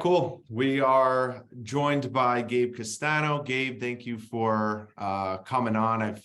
cool. We are joined by Gabe Castano. Gabe, thank you for coming on.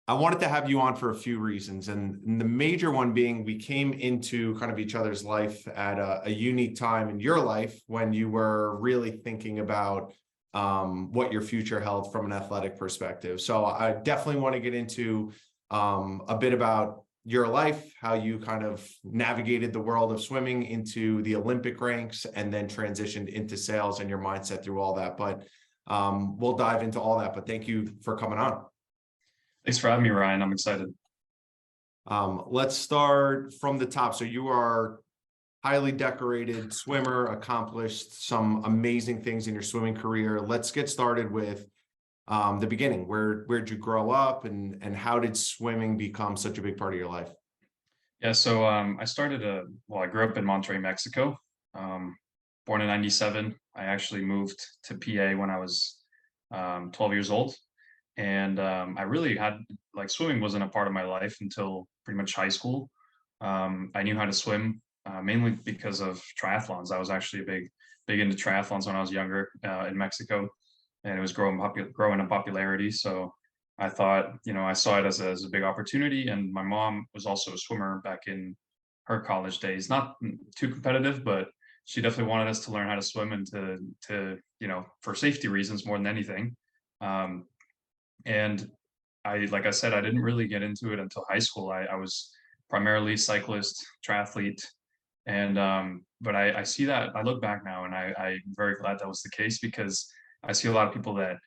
I wanted to have you on for a few reasons, and the major one being we came into kind of each other's life at a unique time in your life when you were really thinking about what your future held from an athletic perspective. So I definitely want to get into a bit about your life, how you kind of navigated the world of swimming into the Olympic ranks and then transitioned into sales and your mindset through all that. But we'll dive into all that. But thank you for coming on. Thanks for having me, Ryan. I'm excited. Let's start from the top. So you are highly decorated swimmer, accomplished some amazing things in your swimming career. Let's get started with the beginning. Where'd you grow up, and how did swimming become such a big part of your life? Yeah, so I grew up in Monterrey, Mexico. Born in '97. I actually moved to PA when I was 12 years old. And I really had, swimming wasn't a part of my life until pretty much high school. I knew how to swim mainly because of triathlons. I was actually big into triathlons when I was younger in Mexico, and it was growing in popularity. So I thought, I saw it as a big opportunity. And my mom was also a swimmer back in her college days. Not too competitive, but she definitely wanted us to learn how to swim and to for safety reasons more than anything. And like I said, I didn't really get into it until high school. I was primarily cyclist, triathlete. And but I see that, I look back now and I'm very glad that was the case, because I see a lot of people that,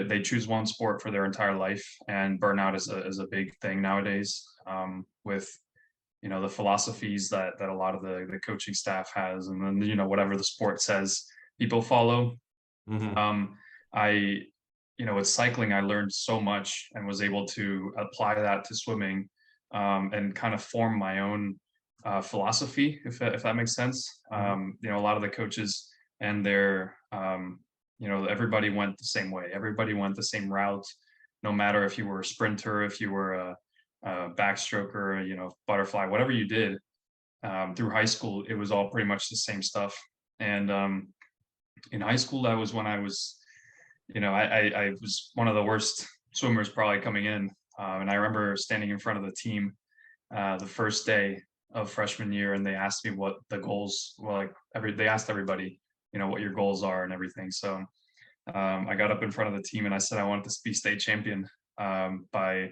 they choose one sport for their entire life, and burnout is a big thing nowadays, with, the philosophies that a lot of the coaching staff has, and then, whatever the sport says people follow. Mm-hmm. With cycling, I learned so much and was able to apply that to swimming, and kind of form my own philosophy, if that makes sense. A lot of the coaches and everybody went the same way. Everybody went the same route, no matter if you were a sprinter, if you were a backstroker, butterfly, whatever you did. Through high school, it was all pretty much the same stuff. And in high school, that was when I was, I was one of the worst swimmers probably coming in. And I remember standing in front of the team the first day of freshman year, and they asked me what the goals were. They asked everybody, what your goals are and everything. So I got up in front of the team and I said I wanted to be state champion by,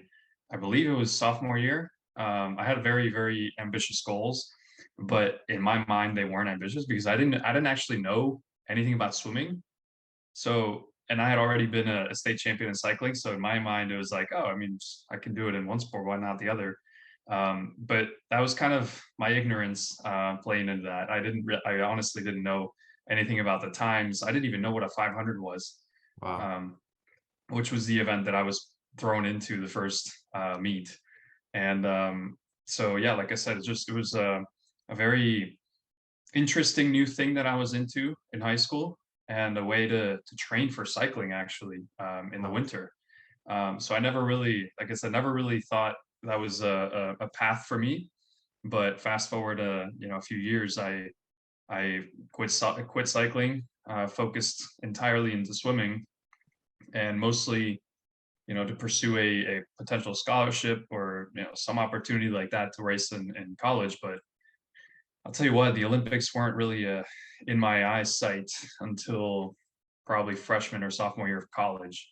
I believe it was sophomore year. I had very, very ambitious goals, but in my mind they weren't ambitious because I didn't actually know anything about swimming. So, and I had already been a state champion in cycling. So in my mind, it was like, oh, I mean, I can do it in one sport, why not the other? But that was kind of my ignorance playing into that. I honestly didn't know anything about the times. I didn't even know what a 500 was. Wow. Which was the event that I was thrown into the first meet. And so, yeah, like I said, it was a very interesting new thing that I was into in high school, and a way to train for cycling actually in the winter. So I never really, like I said, never really thought that was a path for me. But fast forward a few years, I quit cycling, focused entirely into swimming, and mostly, to pursue a potential scholarship or some opportunity like that to race in college. But I'll tell you what, the Olympics weren't really in my eyesight until probably freshman or sophomore year of college.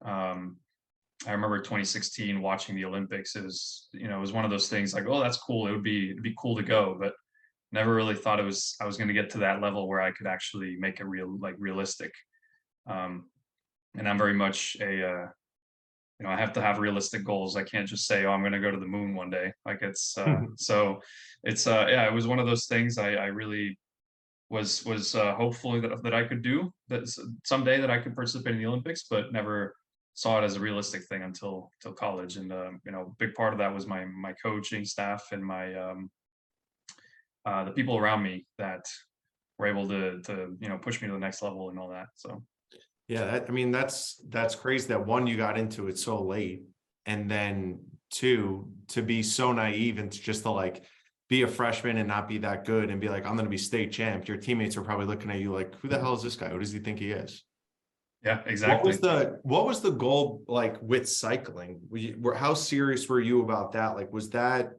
I remember 2016 watching the Olympics. It was one of those things like, oh, that's cool. It'd be cool to go, but never really thought I was going to get to that level where I could actually make it realistic. And I'm very much I have to have realistic goals. I can't just say, oh, I'm going to go to the moon one day. So it's it was one of those things I really was hopeful that I could do that someday, that I could participate in the Olympics, but never saw it as a realistic thing until college. And a big part of that was my coaching staff and my the people around me that were able to push me to the next level and all that. So Yeah, that's crazy that one, you got into it so late, and then two, to be so naive and to just to be a freshman and not be that good and be like, I'm going to be state champ, your teammates are probably looking at you like, who the hell is this guy? Who does he think he is? Yeah, exactly. What was the goal like with cycling? How serious were you about that? Like, was that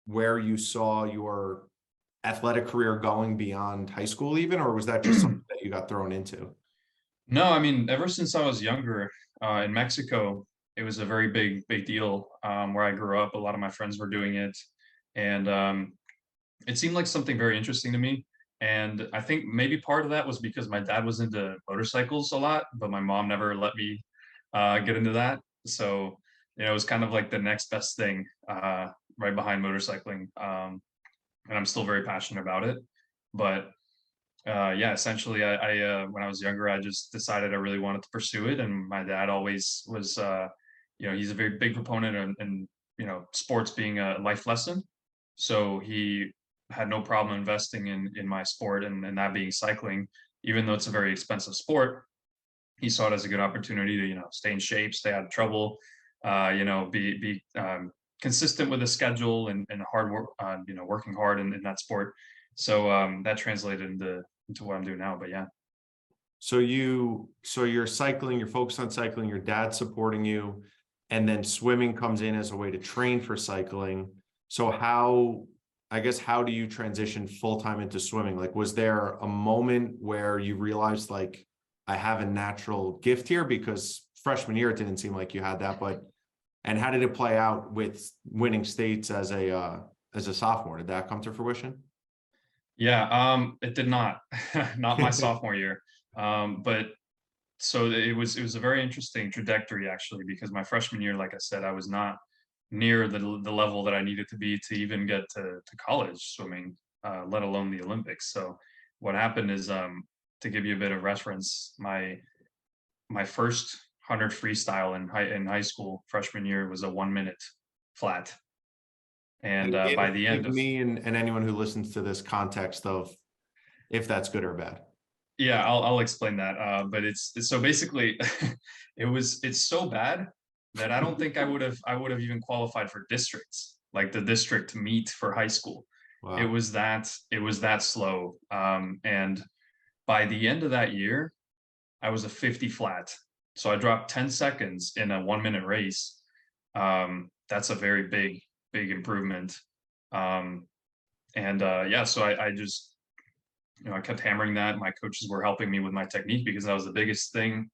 where you saw your athletic career going beyond high school even, or was that just something that you got thrown into? No, I mean, ever since I was younger, in Mexico, it was a very big deal. Where I grew up, a lot of my friends were doing it, and it seemed like something very interesting to me. And I think maybe part of that was because my dad was into motorcycles a lot, but my mom never let me get into that. So, it was kind of like the next best thing, right behind motorcycling. And I'm still very passionate about it. But yeah, essentially, when I was younger, I just decided I really wanted to pursue it, and my dad always was, he's a very big proponent and sports being a life lesson. So he had no problem investing in my sport, and that being cycling, even though it's a very expensive sport. He saw it as a good opportunity to stay in shape, stay out of trouble, be consistent with the schedule and hard work, working hard in that sport. So that translated into what I'm doing now. But yeah. So you're cycling, you're focused on cycling, your dad's supporting you, and then swimming comes in as a way to train for cycling. So how do you transition full-time into swimming? Like, was there a moment where you realized like, I have a natural gift here? Because freshman year, it didn't seem like you had that, and how did it play out with winning states as a sophomore? Did that come to fruition? Yeah, it did not, not my sophomore year. But so it was a very interesting trajectory actually, because my freshman year, like I said, I was not near the level that I needed to be to even get to college swimming, let alone the Olympics. So what happened is, to give you a bit of reference, my first 100 freestyle in high school freshman year was a 1 minute flat, and And by the give end of me and anyone who listens to this context of if that's good or bad. yeah, I'll explain that. But it's so basically, it's so bad that I don't think I would have even qualified for districts, like the district meet for high school. Wow. It was that slow. And by the end of that year, I was a 50 flat. So I dropped 10 seconds in a 1 minute race. That's a very big improvement. Um, and yeah, so I just I kept hammering that. My coaches were helping me with my technique because that was the biggest thing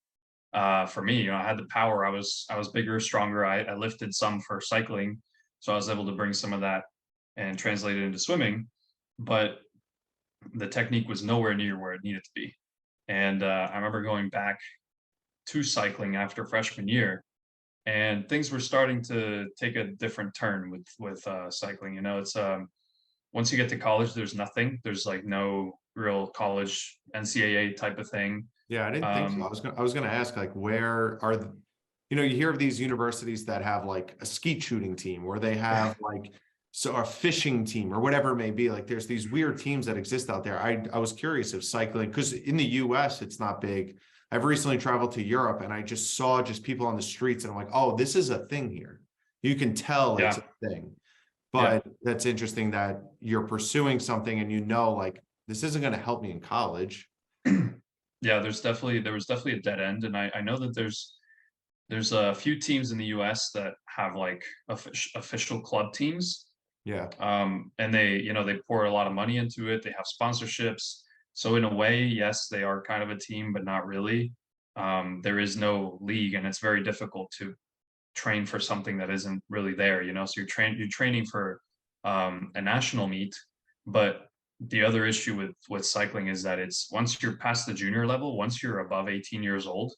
for me. I had the power. I was bigger, stronger. I lifted some for cycling, so I was able to bring some of that and translate it into swimming. But the technique was nowhere near where it needed to be. And I remember going back to cycling after freshman year, and things were starting to take a different turn with cycling. It's once you get to college, there's nothing. There's like no real college NCAA type of thing. Yeah, I didn't think so. Um, I was gonna ask like where are you hear of these universities that have like a skeet shooting team or they have like a fishing team or whatever it may be. Like there's these weird teams that exist out there. I was curious if cycling, because in the US it's not big. I've recently traveled to Europe and I just saw just people on the streets and I'm like, oh, this is a thing here. You can tell it's yeah, a thing. yeah, But that's interesting that you're pursuing something and like this isn't going to help me in college. yeah. There was definitely a dead end, and I know that there's a few teams in the U.S. that have like official club teams, Yeah. and they pour a lot of money into it. They have sponsorships, so in a way, yes, they are kind of a team, but not really. There is no league, and it's very difficult to train for something that isn't really there. So you're training for a national meet, but the other issue with cycling is that it's once you're past the junior level, once you're above 18 years old,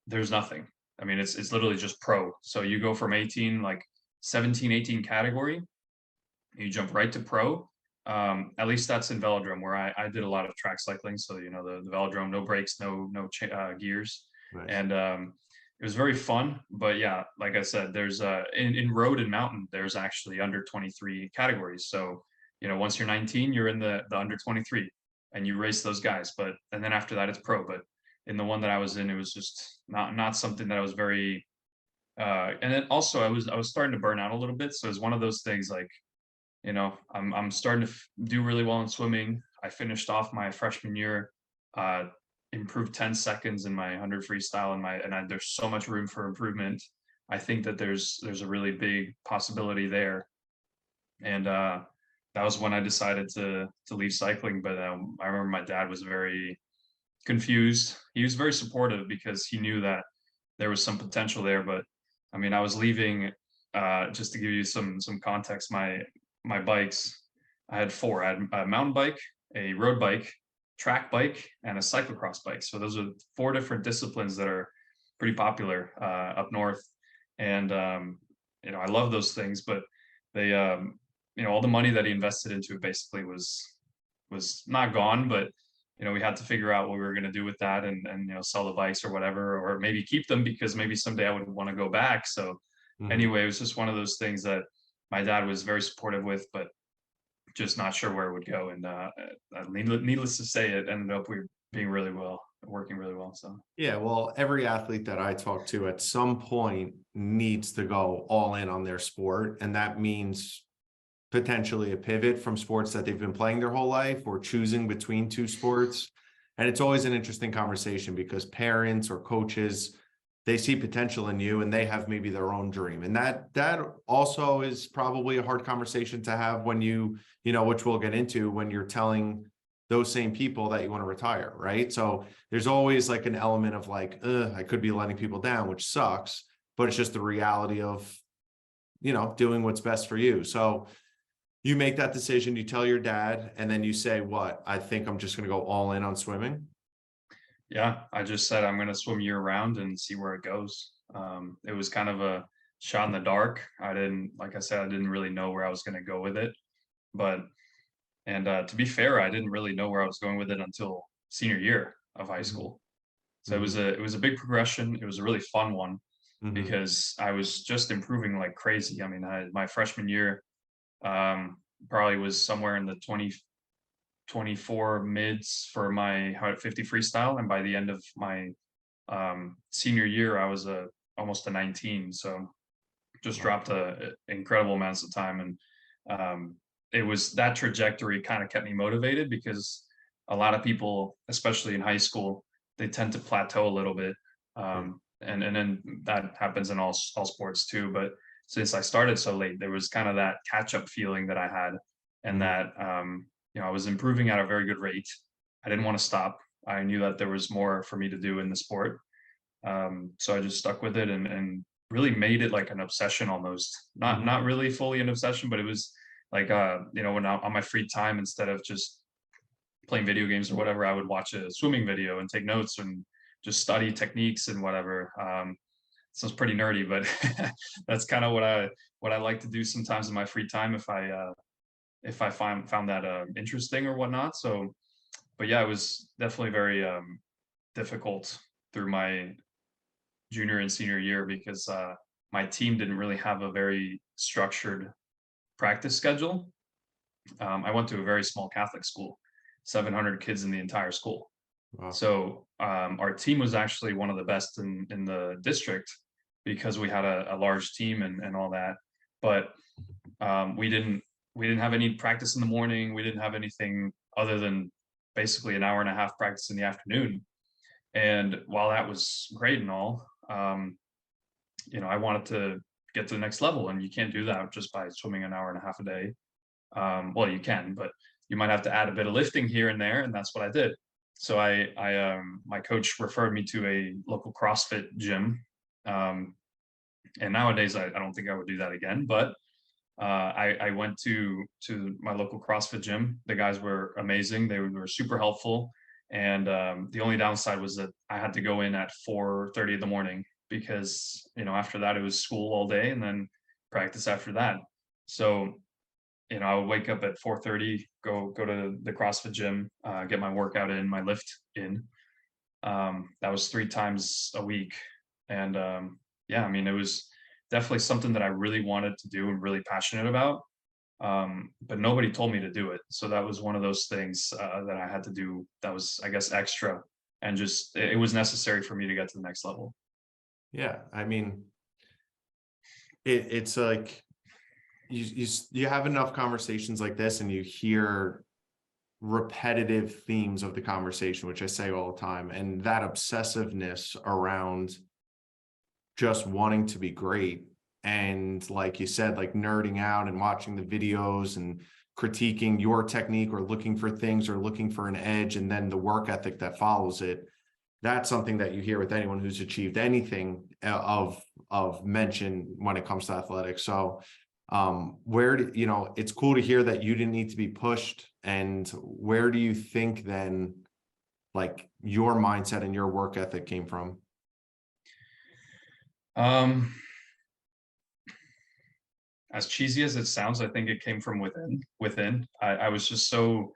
there's nothing. I mean, it's literally just pro. So you go from 18, like 17, 18 category, you jump right to pro. At least that's in velodrome where I did a lot of track cycling. So the velodrome, no brakes, no gears, Nice. and it was very fun. But yeah, like I said, there's in road and mountain, there's actually under 23 categories. So once you're 19, you're in the under 23, and you race those guys. And then after that, it's pro. But in the one that I was in, it was just not something that I was very. And then also I was starting to burn out a little bit. So it's one of those things like I'm starting to do really well in swimming. I finished off my freshman year, uh, improved 10 seconds in my 100 freestyle, there's so much room for improvement. I think that there's a really big possibility there. And that was when I decided to leave cycling. But I remember my dad was very confused. He was very supportive because he knew that there was some potential there. But I mean, I was leaving. Just to give you some context, my bikes, I had four. I had a mountain bike, a road bike, track bike, and a cyclocross bike. So those are four different disciplines that are pretty popular up north. And I love those things, but they all the money that he invested into it basically was not gone, but we had to figure out what we were going to do with that, and sell the bikes or whatever, or maybe keep them because maybe someday I would want to go back. So anyway, it was just one of those things that my dad was very supportive with, but just not sure where it would go. And needless to say, it ended up working really well. So Yeah, well, every athlete that I talk to at some point needs to go all in on their sport, and that means potentially a pivot from sports that they've been playing their whole life or choosing between two sports. And it's always an interesting conversation because parents or coaches, they see potential in you and they have maybe their own dream. And that also is probably a hard conversation to have when which we'll get into, when you're telling those same people that you want to retire, right? So there's always like an element of like, I could be letting people down, which sucks, but it's just the reality of, doing what's best for you. So you make that decision, you tell your dad, and then you say, what? I think I'm just going to go all in on swimming. Yeah, I just said I'm going to swim year round and see where it goes. It was kind of a shot in the dark. Like I said, I didn't really know where I was going to go with it. To be fair, I didn't really know where I was going with it until senior year of high school. So it was a big progression. It was a really fun one because I was just improving like crazy. I mean, my freshman year, probably was somewhere in the 24 mids for my 150 freestyle, and by the end of my senior year I was almost a 19. So just dropped incredible amounts of time. And it was that trajectory kind of kept me motivated because a lot of people, especially in high school, they tend to plateau a little bit. And then that happens in all sports too. But since I started so late, there was kind of that catch-up feeling that I had, and that I was improving at a very good rate. I didn't want to stop. I knew that there was more for me to do in the sport. So I just stuck with it and really made it like an obsession almost. Not really fully an obsession, but it was like when on my free time, instead of just playing video games or whatever, I would watch a swimming video and take notes and just study techniques and whatever. Sounds pretty nerdy, but that's kind of what I like to do sometimes in my free time if I found that interesting or whatnot. So, but yeah, it was definitely very difficult through my junior and senior year because my team didn't really have a very structured practice schedule. I went to a very small Catholic school, 700 kids in the entire school. Wow. So our team was actually one of the best in the district because we had a large team and all that. But we didn't have any practice in the morning. We didn't have anything other than basically an hour and a half practice in the afternoon. And while that was great and all, I wanted to get to the next level, and you can't do that just by swimming an hour and a half a day. Well, you can, but you might have to add a bit of lifting here and there, and that's what I did. So my coach referred me to a local CrossFit gym, and nowadays I don't think I would do that again. But I went to my local CrossFit gym. The guys were amazing. They were super helpful, and the only downside was that I had to go in at 4:30 in the morning because after that it was school all day and then practice after that. So I would wake up at 4:30, go to the CrossFit gym, get my workout in, my lift in. That was 3 times a week. And yeah, I mean, it was definitely something that I really wanted to do and really passionate about. But nobody told me to do it. So that was one of those things that I had to do that was, I guess, extra, and just it was necessary for me to get to the next level. Yeah, I mean, it's like, you have enough conversations like this and you hear repetitive themes of the conversation, which I say all the time, and that obsessiveness around just wanting to be great. And like you said, like nerding out and watching the videos and critiquing your technique or looking for things or looking for an edge, and then the work ethic that follows it. That's something that you hear with anyone who's achieved anything of mention when it comes to athletics. So where do you know, it's cool to hear that you didn't need to be pushed. And where do you think then like your mindset and your work ethic came from? Um, as cheesy as it sounds, I think it came from within. I was just so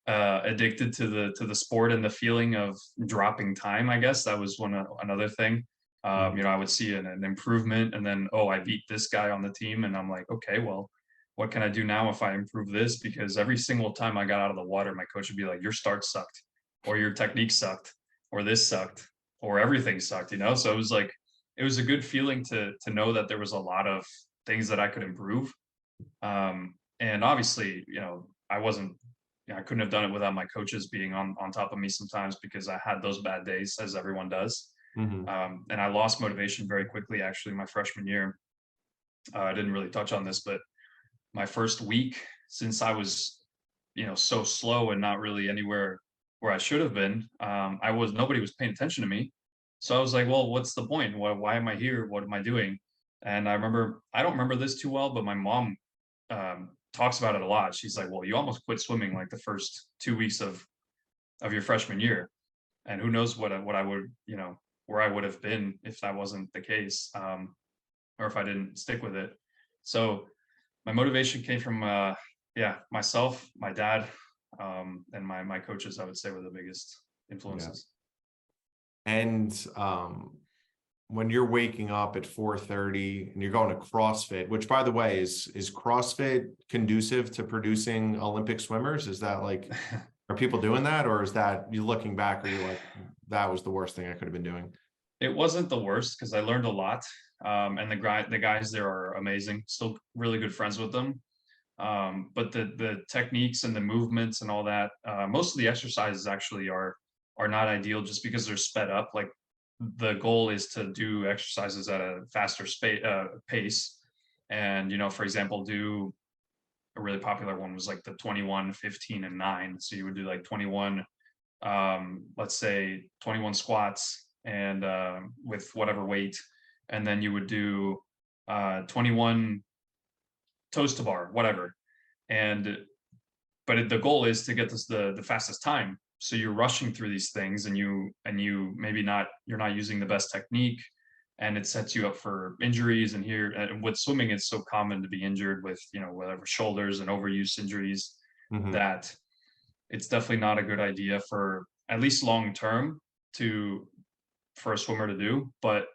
addicted to the sport and the feeling of dropping time. I guess that was another thing. Mhm. You know, I would see an improvement, and then, oh, I beat this guy on the team, and I'm like, okay, well, what can I do now if I improve this? Because every single time I got out of the water, my coach would be like, your start sucked, or your technique sucked, or this sucked, or everything sucked. You know, so it was like it was a good feeling to know that there was a lot of things that I could improve. And obviously, you know, I wasn't, I couldn't have done it without my coaches being on top of me sometimes, because I had those bad days, as everyone does. Mhm. And I lost motivation very quickly, actually, my freshman year. I didn't really touch on this, but my first week, since I was, you know, so slow and not really anywhere where I should have been, nobody was paying attention to me. So I was like, well, what's the point? Why am I here? What am I doing? And I don't remember this too well, but my mom talks about it a lot. She's like, well, you almost quit swimming like the first 2 weeks of your freshman year, and who knows what I would, you know, where I would have been if that wasn't the case, or if I didn't stick with it. So my motivation came from yeah, myself, my dad, and my coaches. I would say were the biggest Yeah. influences. And when you're waking up at 4:30 and you're going to CrossFit, which by the way, is CrossFit conducive to producing Olympic swimmers? Is that like, are people doing that, or is that you looking back, are you like, that was the worst thing I could have been doing? It wasn't the worst because I learned a lot, and the guys there are amazing. Still really good friends with them. But the techniques and the movements and all that, most of the exercises actually are not ideal just because they're sped up. Like the goal is to do exercises at a faster pace, and you know, for example, do a really popular one was like the 21, 15, and 9. So you would do like 21, let's say 21 squats and with whatever weight, and then you would do 21 toes to bar, whatever. And the goal is to get this the fastest time. So you're rushing through these things, and you maybe not you're not using the best technique, and it sets you up for injuries. And here, and with swimming, it's so common to be injured with, you know, whatever, shoulders and overuse injuries, Mhm. that it's definitely not a good idea for, at least long term, to for a swimmer to do. But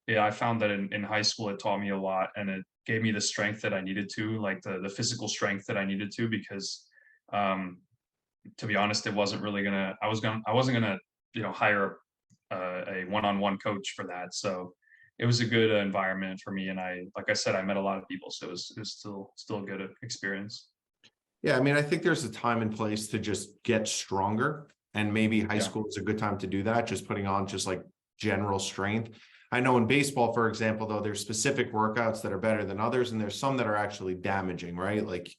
yeah, I found that in high school it taught me a lot, and it gave me the strength that I needed to, like the physical strength that I needed to, because um to be honest, it wasn't really gonna I wasn't gonna, you know, hire a one-on-one coach for that. So it was a good environment for me, and I, like I said, I met a lot of people, so it was still a good experience. Yeah, I mean, I think there's a time and place to just get stronger, and maybe high Yeah. school is a good time to do that, just putting on just like general strength. I know in baseball, for example, though, there's specific workouts that are better than others, and there's some that are actually damaging, right? Like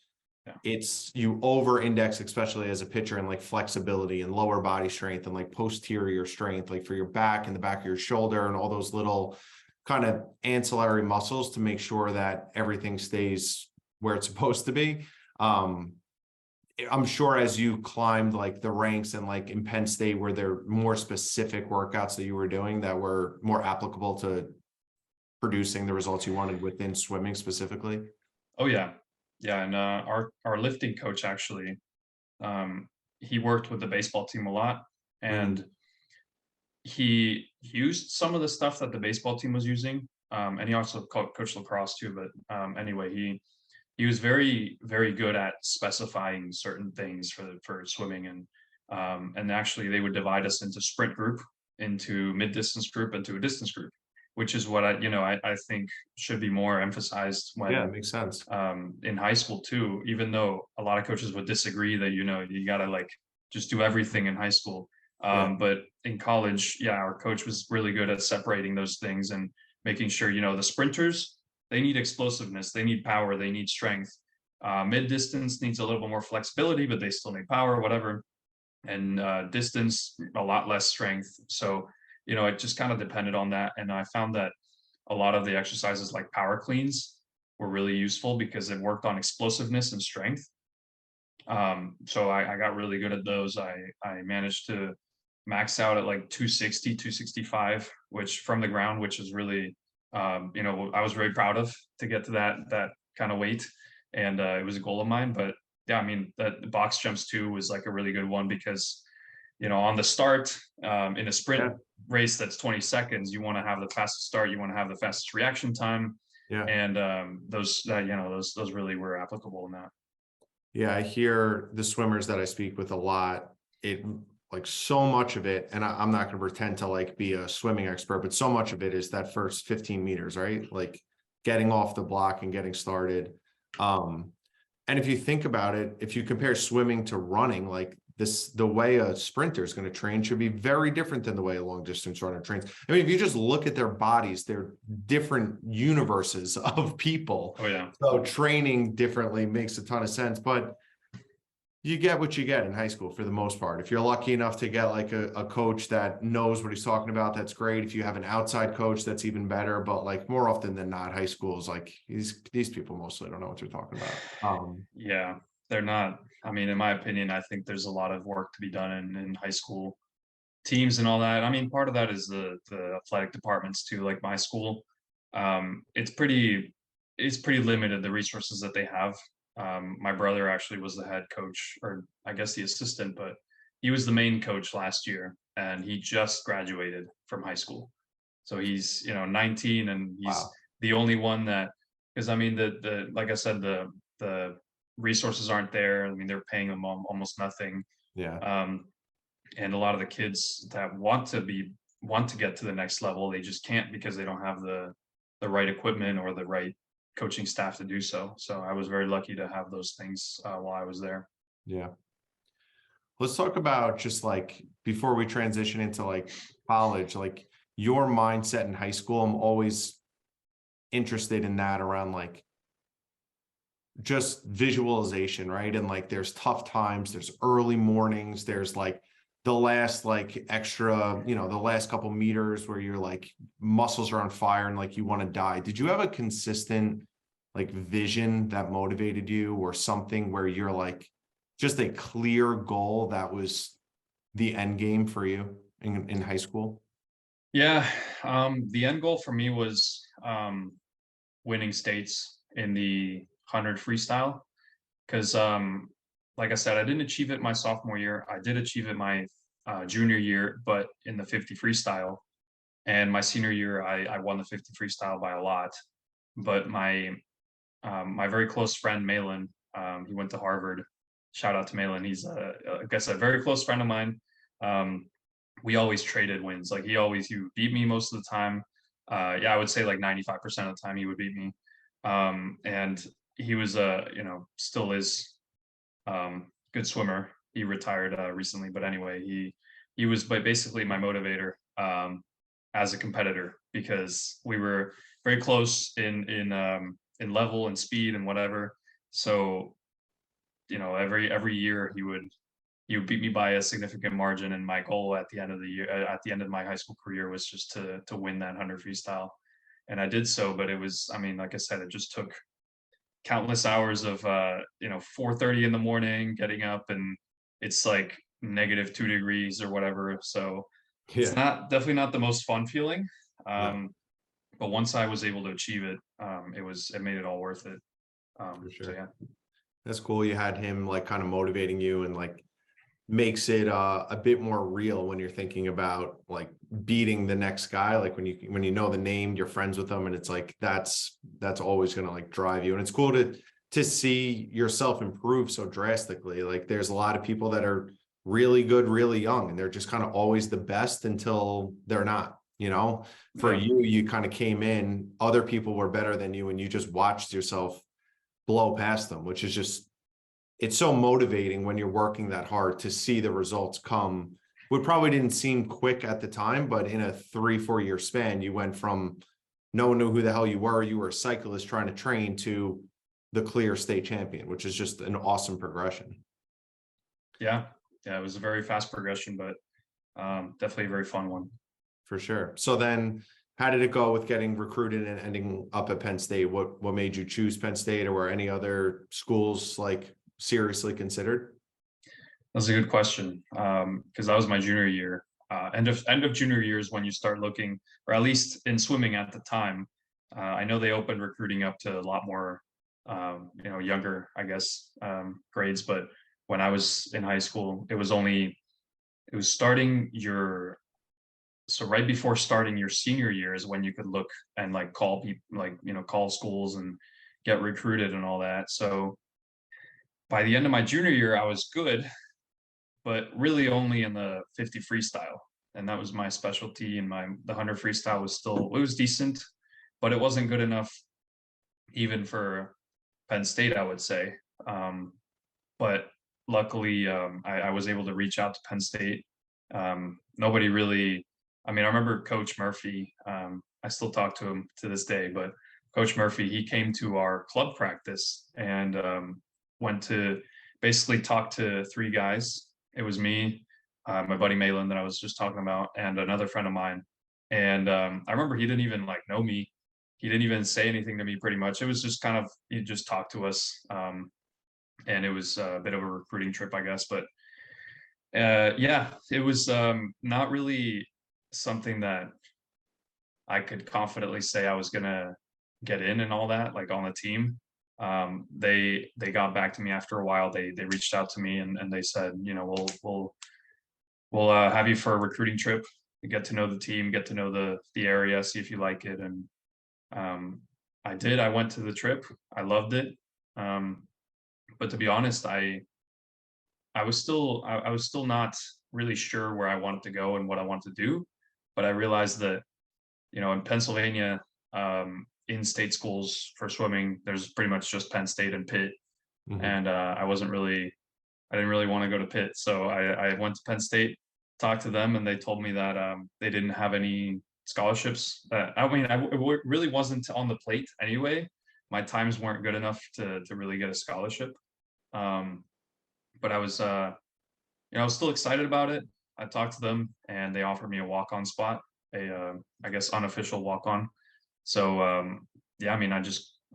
Yeah. it's you over index, especially as a pitcher, and like flexibility and lower body strength and like posterior strength, like for your back and the back of your shoulder and all those little kind of ancillary muscles to make sure that everything stays where it's supposed to be. Um, I'm sure as you climbed like the ranks and like in Penn State, were there more specific workouts that you were doing that were more applicable to producing the results you wanted within swimming specifically? Oh yeah. Yeah. And our lifting coach actually, um he worked with the baseball team a lot, Mm, and he used some of the stuff that the baseball team was using. And he also coached lacrosse too. But anyway, he was very good at specifying certain things for swimming. And actually they would divide us into sprint group, into mid distance group, into a distance group. which is what I think should be more emphasized Yeah, when it makes sense. in high school too, even though a lot of coaches would disagree that, you got to like just do everything in high school. Yeah, But in college, yeah, our coach was really good at separating those things and making sure, the sprinters, they need explosiveness, they need power, they need strength. Mid distance needs a little bit more flexibility, but they still need power, whatever. And distance, a lot less strength. So, it just kind of depended on that. And I found that a lot of the exercises like power cleans were really useful because it worked on explosiveness and strength. So I got really good at those. I managed to max out at like 260, 265, which from the ground, which is really, I was very proud of to get to that kind of weight. And it was a goal of mine. But yeah, I mean, that the box jumps too was like a really good one because, on the start, in a sprint yeah, race that's 20 seconds, you want to have the fastest start, you want to have the fastest reaction time. yeah. And those really were applicable in that. Yeah, I hear the swimmers that I speak with a lot. It like so much of it, and I'm not going to pretend to like be a swimming expert, but so much of it is that first 15 meters, right? Like getting off the block and getting started. And if you think about it, if you compare swimming to running, like this, the way a sprinter is going to train should be very different than the way a long distance runner trains. I mean, if you just look at their bodies, they're different universes of people. Oh yeah. So training differently makes a ton of sense, but you get what you get in high school for the most part. If you're lucky enough to get like a coach that knows what he's talking about, that's great. If you have an outside coach, that's even better. But like more often than not, high school is like these people mostly don't know what they're talking about. Yeah, they're not. I mean, in my opinion, I think there's a lot of work to be done in high school teams and all that. I mean, part of that is the athletic departments too. Like my school, it's pretty limited the resources that they have. My brother actually was the head coach, or I guess the assistant, but he was the main coach last year, and he just graduated from high school. So he's 19, and he's Wow. the only one that, because I mean the like I said, the resources aren't there. I mean, they're paying them almost nothing. Yeah. Um, and a lot of the kids that want to get to the next level, they just can't because they don't have the right equipment or the right coaching staff to do so. So I was very lucky to have those things while I was there. Yeah. Let's talk about just like before we transition into like college, like your mindset in high school. I'm always interested in that around like just visualization, right? And like there's tough times, there's early mornings, there's like the last like extra, the last couple meters where you're like muscles are on fire and like you want to die. Did you have a consistent like vision that motivated you, or something where you're like just a clear goal that was the end game for you in high school? Yeah, the end goal for me was winning states in the 100 freestyle because like I said, I didn't achieve it my sophomore year. I did achieve it my junior year, but in the 50 freestyle. And my senior year, I won the 50 freestyle by a lot. But my very close friend Malin, he went to Harvard. Shout out to Malin. He's I guess a very close friend of mine. We always traded wins. Like he would beat me most of the time. Yeah, I would say like 95% of the time he would beat me. And he was still is good swimmer. He retired recently, but anyway, he was basically my motivator as a competitor because we were very close in level and speed and whatever. So every year he would beat me by a significant margin, and my goal at the end of the year, at the end of my high school career, was just to win that 100 freestyle, and I did so. But it was, I mean, like I said, it just took countless hours of 4:30 in the morning getting up, and it's like -2 degrees or whatever. So it's Yeah. definitely not the most fun feeling. No, But once I was able to achieve it, it made it all worth it. for So sure. yeah. That's cool. You had him like kind of motivating you, and like makes it a bit more real when you're thinking about like beating the next guy. Like when you know the name, you're friends with them, and it's like that's always going to like drive you. And it's cool to see yourself improve so drastically. Like there's a lot of people that are really good really young, and they're just kind of always the best until they're not, For Yeah. you kind of came in, other people were better than you, and you just watched yourself blow past them, which is just, it's so motivating when you're working that hard to see the results come. What probably didn't seem quick at the time, but in a 3-4 year span, you went from no one knew who the hell you were a cyclist trying to train, to the clear state champion, which is just an awesome progression. Yeah. Yeah. It was a very fast progression, but definitely a very fun one. For sure. So then how did it go with getting recruited and ending up at Penn State? What made you choose Penn State, or were any other schools like seriously considered? That's a good question. Because that was my junior year. End of junior year is when you start looking, or at least in swimming at the time. I know they opened recruiting up to a lot more, younger, I guess, grades. But when I was in high school, it was starting your, so right before starting your senior year is when you could look and like call people, like, call schools and get recruited and all that. So by the end of my junior year, I was good, but really only in the 50 freestyle. And that was my specialty. And the 100 freestyle it was decent, but it wasn't good enough even for Penn State, I would say. But luckily, I was able to reach out to Penn State. Nobody really, I remember Coach Murphy. I still talk to him to this day, but Coach Murphy, he came to our club practice and went to basically talk to 3 guys. It was me, my buddy Malin that I was just talking about, and another friend of mine. And I remember he didn't even like know me. He didn't even say anything to me pretty much. It was just kind of, he just talked to us. And it was a bit of a recruiting trip, I guess. But yeah, it was not really something that I could confidently say I was gonna get in and all that, like on the team. They got back to me after a while. They reached out to me and they said, we'll have you for a recruiting trip to get to know the team, get to know the area, see if you like it. And I did. I went to the trip. I loved it. But to be honest, I was still not really sure where I wanted to go and what I wanted to do. But I realized that, in Pennsylvania, in-state schools for swimming, there's pretty much just Penn State and Pitt. Mhm. And I didn't really want to go to Pitt. So I went to Penn State, talked to them, and they told me that they didn't have any scholarships. It really wasn't on the plate anyway. My times weren't good enough to really get a scholarship. But I was still excited about it. I talked to them and they offered me a walk-on spot, I guess unofficial walk-on. So yeah,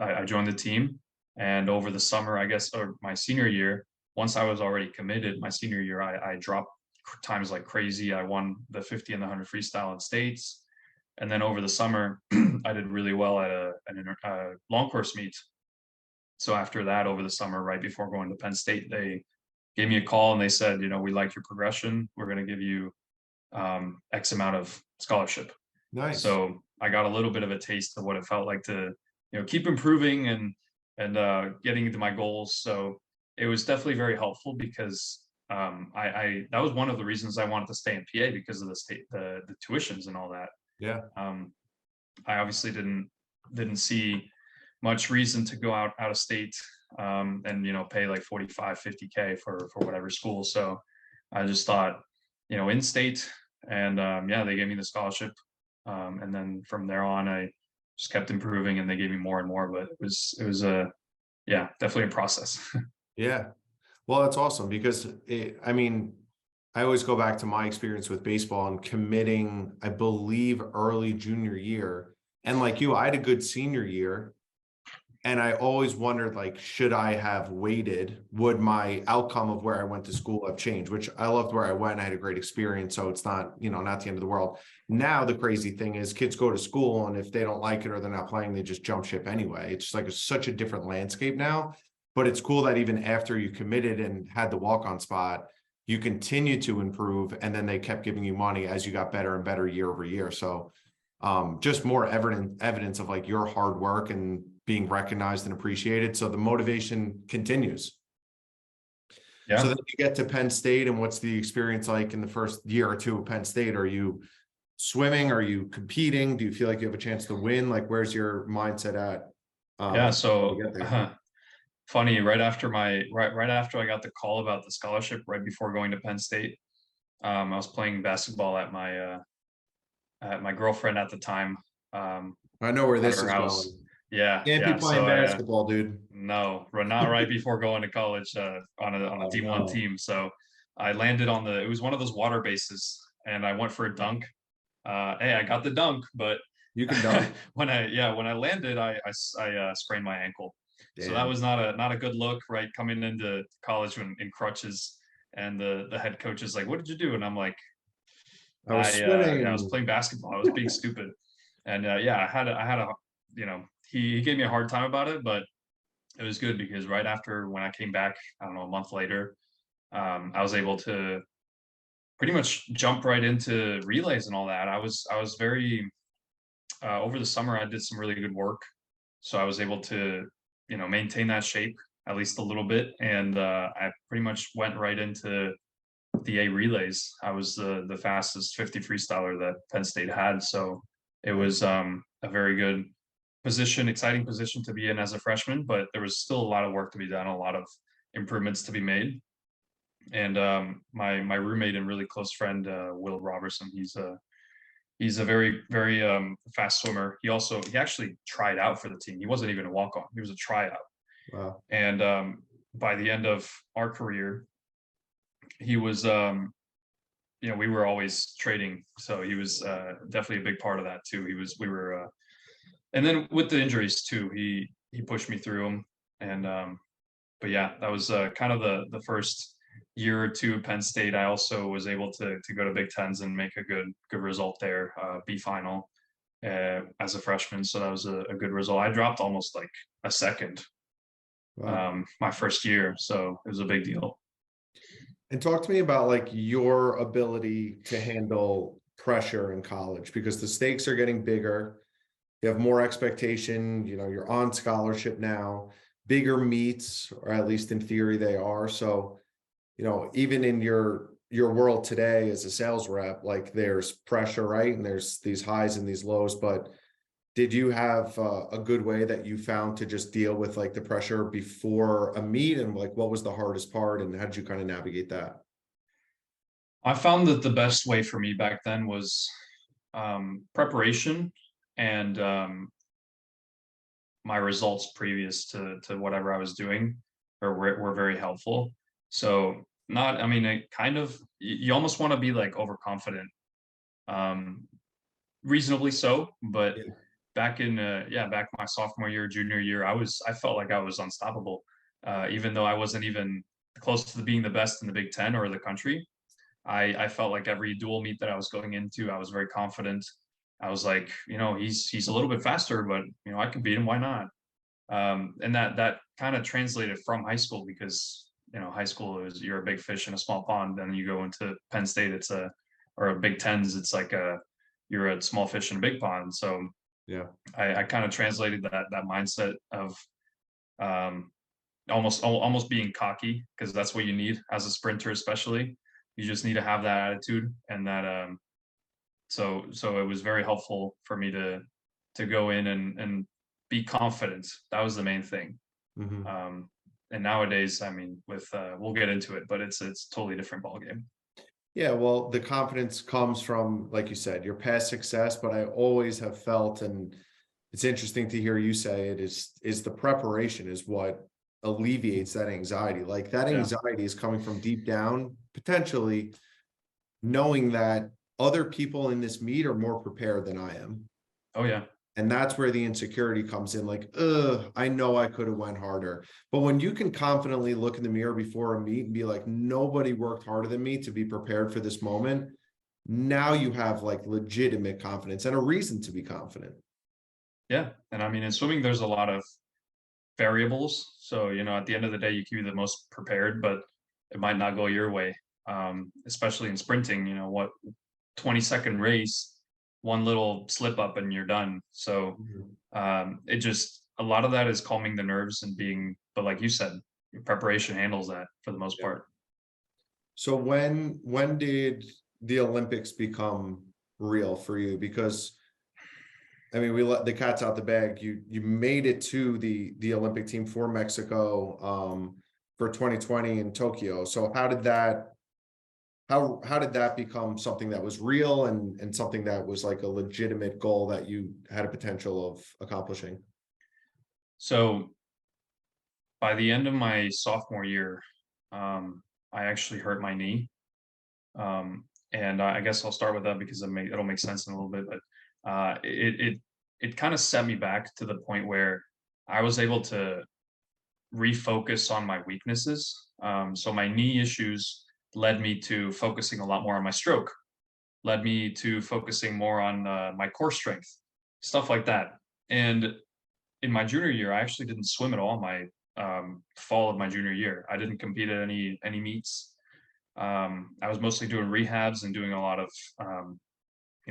I joined the team, and over the summer, I guess, or my senior year, once I was already committed, my senior year, I dropped times like crazy. I won the 50 and the 100 freestyle in states. And then over the summer, I did really well at a long course meet. So after that, over the summer, right before going to Penn State, they gave me a call and they said, we like your progression. We're going to give you X amount of scholarship. Nice. So I got a little bit of a taste of what it felt like to, keep improving and getting into my goals. So it was definitely very helpful because that was one of the reasons I wanted to stay in PA, because of the tuitions and all that. Yeah. I obviously didn't see much reason to go out of state and pay like 45, 50K for whatever school. So I just thought, in state, and yeah, they gave me the scholarship. And then from there on, I just kept improving and they gave me more and more, but it was yeah, definitely a process. Yeah. Well, that's awesome because I always go back to my experience with baseball and committing, I believe, early junior year. And like you, I had a good senior year. And I always wondered, like, should I have waited? Would my outcome of where I went to school have changed? Which I loved where I went. I had a great experience. So it's not, not the end of the world. Now, the crazy thing is kids go to school and if they don't like it or they're not playing, they just jump ship anyway. It's like such a different landscape now. But it's cool that even after you committed and had the walk-on spot, you continue to improve. And then they kept giving you money as you got better and better year over year. So just more evidence of like your hard work and being recognized and appreciated. So the motivation continues. Yeah. So then you get to Penn State, and what's the experience like in the first year or two of Penn State? Are you swimming? Are you competing? Do you feel like you have a chance to win? Like, where's your mindset at? Yeah, To so get there? funny, right after I got the call about the scholarship, right before going to Penn State, I was playing basketball at my girlfriend at the time, I know where at this her is house. going. Yeah, Can't be yeah. playing So basketball, dude. no, not right before going to college, on a Oh D1 no. team. So I landed on it was one of those water bases, and I went for a dunk. Hey, I got the dunk, but You can dunk? when I landed, I sprained my ankle. So that Damn. was not a good look, right? Coming into college in crutches, and the head coach is like, "What did you do?" And I'm like, I was yeah, I was swimming. playing basketball. I was being stupid." And yeah, I had a he gave me a hard time about it, but it was good because right after when I came back, I don't know, a month later, I was able to pretty much jump right into relays and all that. I was very over the summer. I did some really good work, so I was able to maintain that shape at least a little bit, and I pretty much went right into the A relays. I was the fastest 50 freestyler that Penn State had, so it was a very good position, exciting position to be in as a freshman. But there was still a lot of work to be done, a lot of improvements to be made. And my roommate and really close friend, Will Robertson, he's a very fast swimmer. He actually tried out for the team. He wasn't even a walk on. He was a tryout. Wow. And by the end of our career, he was we were always trading, so he was definitely a big part of that too. We were and then with the injuries too, he pushed me through them. And but yeah, that was kind of the first year or two at Penn State. I also was able to go to Big Tens and make a good result there, B final as a freshman. So that was a good result. I dropped almost like a second Wow. my first year, so it was a big deal. And talk to me about like your ability to handle pressure in college because the stakes are getting bigger. You have more expectation, you're on scholarship now, bigger meets, or at least in theory they are. So, even in your world today as a sales rep, like there's pressure, right? And there's these highs and these lows, but did you have a good way that you found to just deal with like the pressure before a meet and like what was the hardest part and how did you kind of navigate that? I found that the best way for me back then was preparation, and my results previous to whatever I was doing were very helpful. So not, I mean, it kind of you almost want to be like overconfident, um, reasonably so. But Yeah. back my sophomore year, junior year, I felt like I was unstoppable, even though I wasn't even close to being the best in the Big Ten or the country. I felt like every dual meet that I was going into, I was very confident. I was like, he's a little bit faster, but I can beat him. Why not? And that kind of translated from high school because high school is you're a big fish in a small pond. Then you go into Penn State, or a Big Tens, it's like you're a small fish in a big pond. So Yeah. I kind of translated that mindset of um, almost being cocky because that's what you need as a sprinter, especially. You just need to have that attitude and that so it was very helpful for me to go in and be confident. That was the main thing. Mhm. Um, and nowadays, I mean, with we'll get into it, but it's totally different ballgame. Yeah, well, the confidence comes from, like you said, your past success, but I always have felt, and it's interesting to hear you say it is the preparation is what alleviates that anxiety. Like that Yeah. anxiety is coming from deep down, potentially knowing that other people in this meet are more prepared than I am. Oh yeah. And that's where the insecurity comes in, like, I know I could have went harder. But when you can confidently look in the mirror before a meet and be like, nobody worked harder than me to be prepared for this moment, now you have like legitimate confidence and a reason to be confident. Yeah. And I mean, in swimming, there's a lot of variables. So, at the end of the day, you can be the most prepared, but it might not go your way. Especially in sprinting, what 20-second race, one little slip up and you're done. So Mhm. it just a lot of that is calming the nerves and but like you said, your preparation handles that for the most Yeah. part. So when did the Olympics become real for you? Because I mean, we let the cat's out the bag. You made it to the Olympic team for Mexico for 2020 in Tokyo. So how did that become something that was real and something that was like a legitimate goal that you had a potential of accomplishing? So by the end of my sophomore year, I actually hurt my knee. And I guess I'll start with that because it'll make sense in a little bit. But it kind of set me back to the point where I was able to refocus on my weaknesses. So my knee issues led me to focusing a lot more on my stroke, led me to focusing more on my core strength, stuff like that. And in my junior year, I actually didn't swim at all my fall of my junior year. I didn't compete at any meets. I was mostly doing rehabs and doing a lot of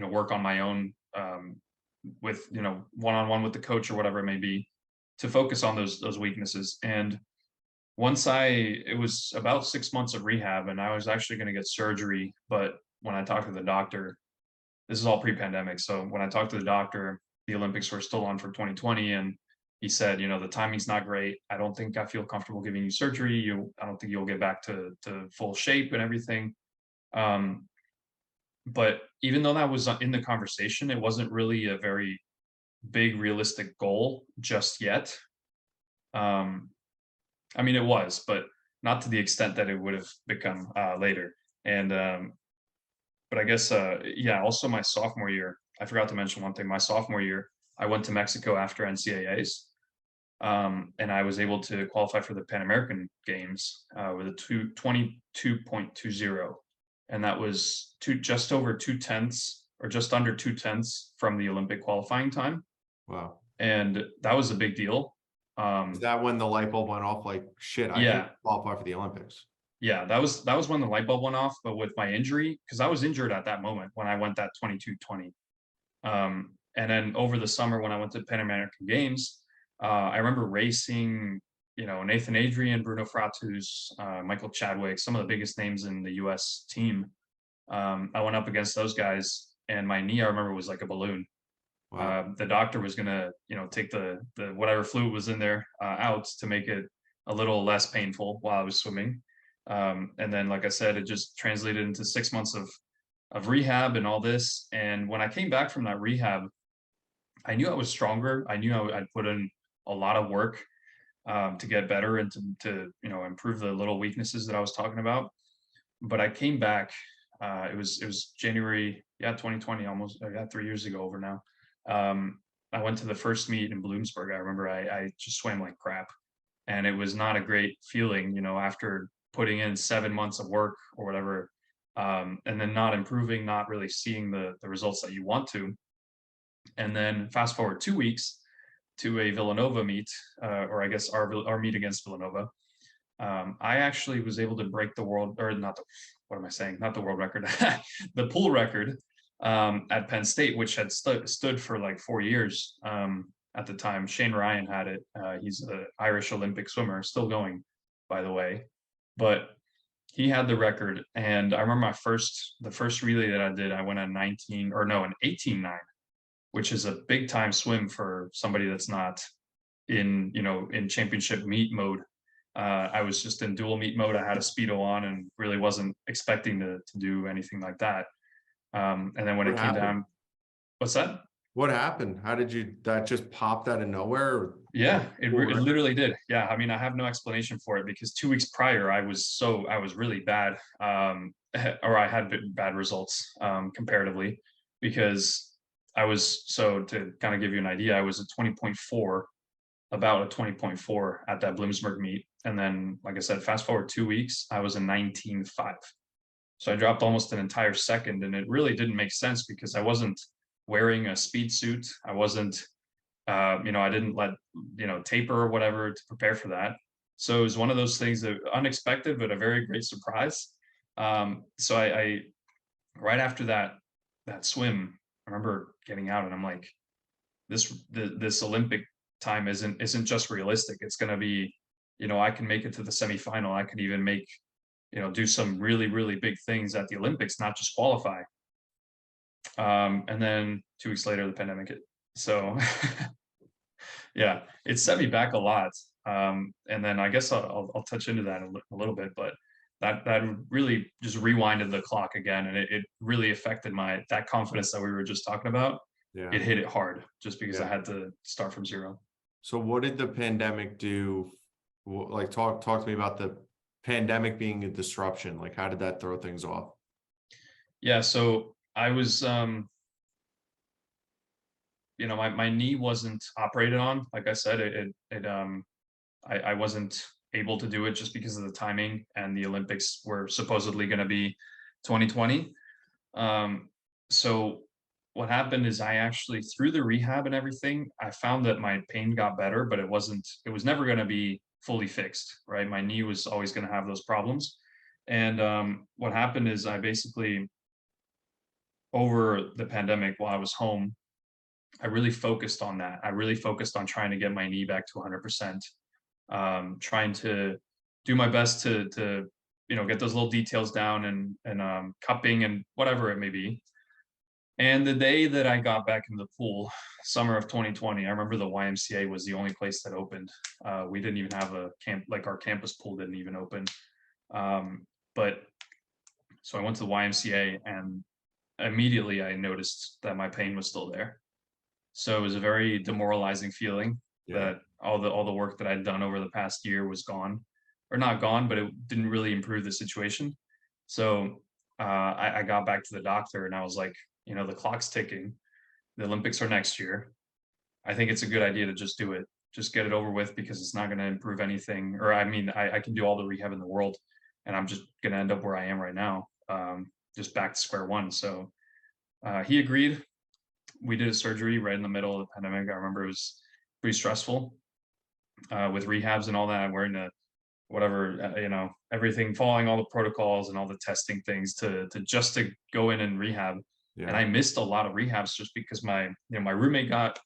work on my own with one-on-one with the coach or whatever it may be to focus on those weaknesses. And it was about 6 months of rehab, and I was actually going to get surgery. But when I talked to the doctor, this is all pre-pandemic. So when I talked to the doctor, the Olympics were still on for 2020, and he said, the timing's not great. I don't think I feel comfortable giving you surgery. I don't think you'll get back to full shape and everything. But even though that was in the conversation, it wasn't really a very big realistic goal just yet. I mean, it was, but not to the extent that it would have become later. And but I guess also my sophomore year, I forgot to mention one thing. My sophomore year, I went to Mexico after NCAAs, and I was able to qualify for the Pan American Games with a 22.20, and that was just over 2/10 or just under 2/10 from the Olympic qualifying time. Wow. And that was a big deal. Is that when the light bulb went off? Like, shit, I Yeah. can qualify for the Olympics. Yeah, that was when the light bulb went off. But with my injury, because I was injured at that moment when I went that 22:20. And then over the summer when I went to Pan American Games, I remember racing, Nathan Adrian, Bruno Fratus, Michael Chadwick, some of the biggest names in the US team. I went up against those guys, and my knee, I remember, was like a balloon. Wow. The doctor was gonna, take the whatever fluid was in there out to make it a little less painful while I was swimming. And then, like I said, it just translated into 6 months of rehab and all this. And when I came back from that rehab, I knew I was stronger. I knew I'd put in a lot of work to get better and to improve the little weaknesses that I was talking about. But I came back. It was January, 2020, almost 3 years ago over now. I went to the first meet in Bloomsburg. I remember I just swam like crap, and it was not a great feeling, after putting in 7 months of work or whatever, and then not improving, not really seeing the results that you want to. And then fast forward 2 weeks to a Villanova meet, or I guess our meet against Villanova. I actually was able to break the world, or not the, what am I saying? Not the world record, the pool record at Penn State, which had stood for like 4 years at the time. Shane Ryan had it. He's an Irish Olympic swimmer, still going, by the way. But he had the record, and I remember the first relay that I did, I went on an 18:9, which is a big time swim for somebody that's not in championship meet mode. I was just in dual meet mode. I had a Speedo on and really wasn't expecting to do anything like that. And then when it came down, what's that? What happened? How did that just popped out of nowhere? Yeah, it literally did. Yeah, I mean, I have no explanation for it because 2 weeks prior, I was really bad, or I had bad results comparatively, because to kind of give you an idea, I was a 20.4, about a 20.4 at that Bloomsburg meet. And then, like I said, fast forward 2 weeks, I was a 19.5. So I dropped almost an entire second, and it really didn't make sense because I wasn't wearing a speed suit. I wasn't, I didn't let, taper or whatever to prepare for that. So it was one of those things that unexpected, but a very great surprise. So I right after that swim, I remember getting out and I'm like, this Olympic time isn't just realistic. It's going to be, I can make it to the semifinal. I can even make, do some really, really big things at the Olympics, not just qualify. And then 2 weeks later, the pandemic hit. So yeah, it set me back a lot. And then I guess I'll touch into that a little bit, but that really just rewinded the clock again, and it really affected that confidence that we were just talking about. Yeah. It hit it hard just because I Yeah. had to start from zero. So what did the pandemic do? Like talk to me about the pandemic being a disruption. Like how did that throw things off? Yeah, so I was my knee wasn't operated on. Like I said, I wasn't able to do it just because of the timing, and the Olympics were supposedly going to be 2020. Um, so what happened is I actually, through the rehab and everything, I found that my pain got better, but it was never going to be fully fixed, right? My knee was always going to have those problems. And what happened is I basically, over the pandemic while I was home, I really focused on that. I really focused on trying to get my knee back to 100%, trying to do my best to get those little details down, and cupping and whatever it may be. And the day that I got back in the pool, summer of 2020, I remember the YMCA was the only place that opened. We didn't even have a camp, like our campus pool didn't even open. But so I went to the YMCA, and immediately I noticed that my pain was still there. So it was a very demoralizing feeling Yeah. that all the work that I'd done over the past year was gone, or not gone, but it didn't really improve the situation. So I got back to the doctor, and I was like, the clock's ticking. The Olympics are next year. I think it's a good idea to just do it. Just get it over with, because it's not going to improve anything. Or I mean, I can do all the rehab in the world, and I'm just going to end up where I am right now, just back to square one. So he agreed. We did a surgery right in the middle of the pandemic. I remember it was pretty stressful, with rehabs and all that. Wearing a whatever, everything, following all the protocols and all the testing things to go in and rehab. And Yeah. I missed a lot of rehabs just because my roommate got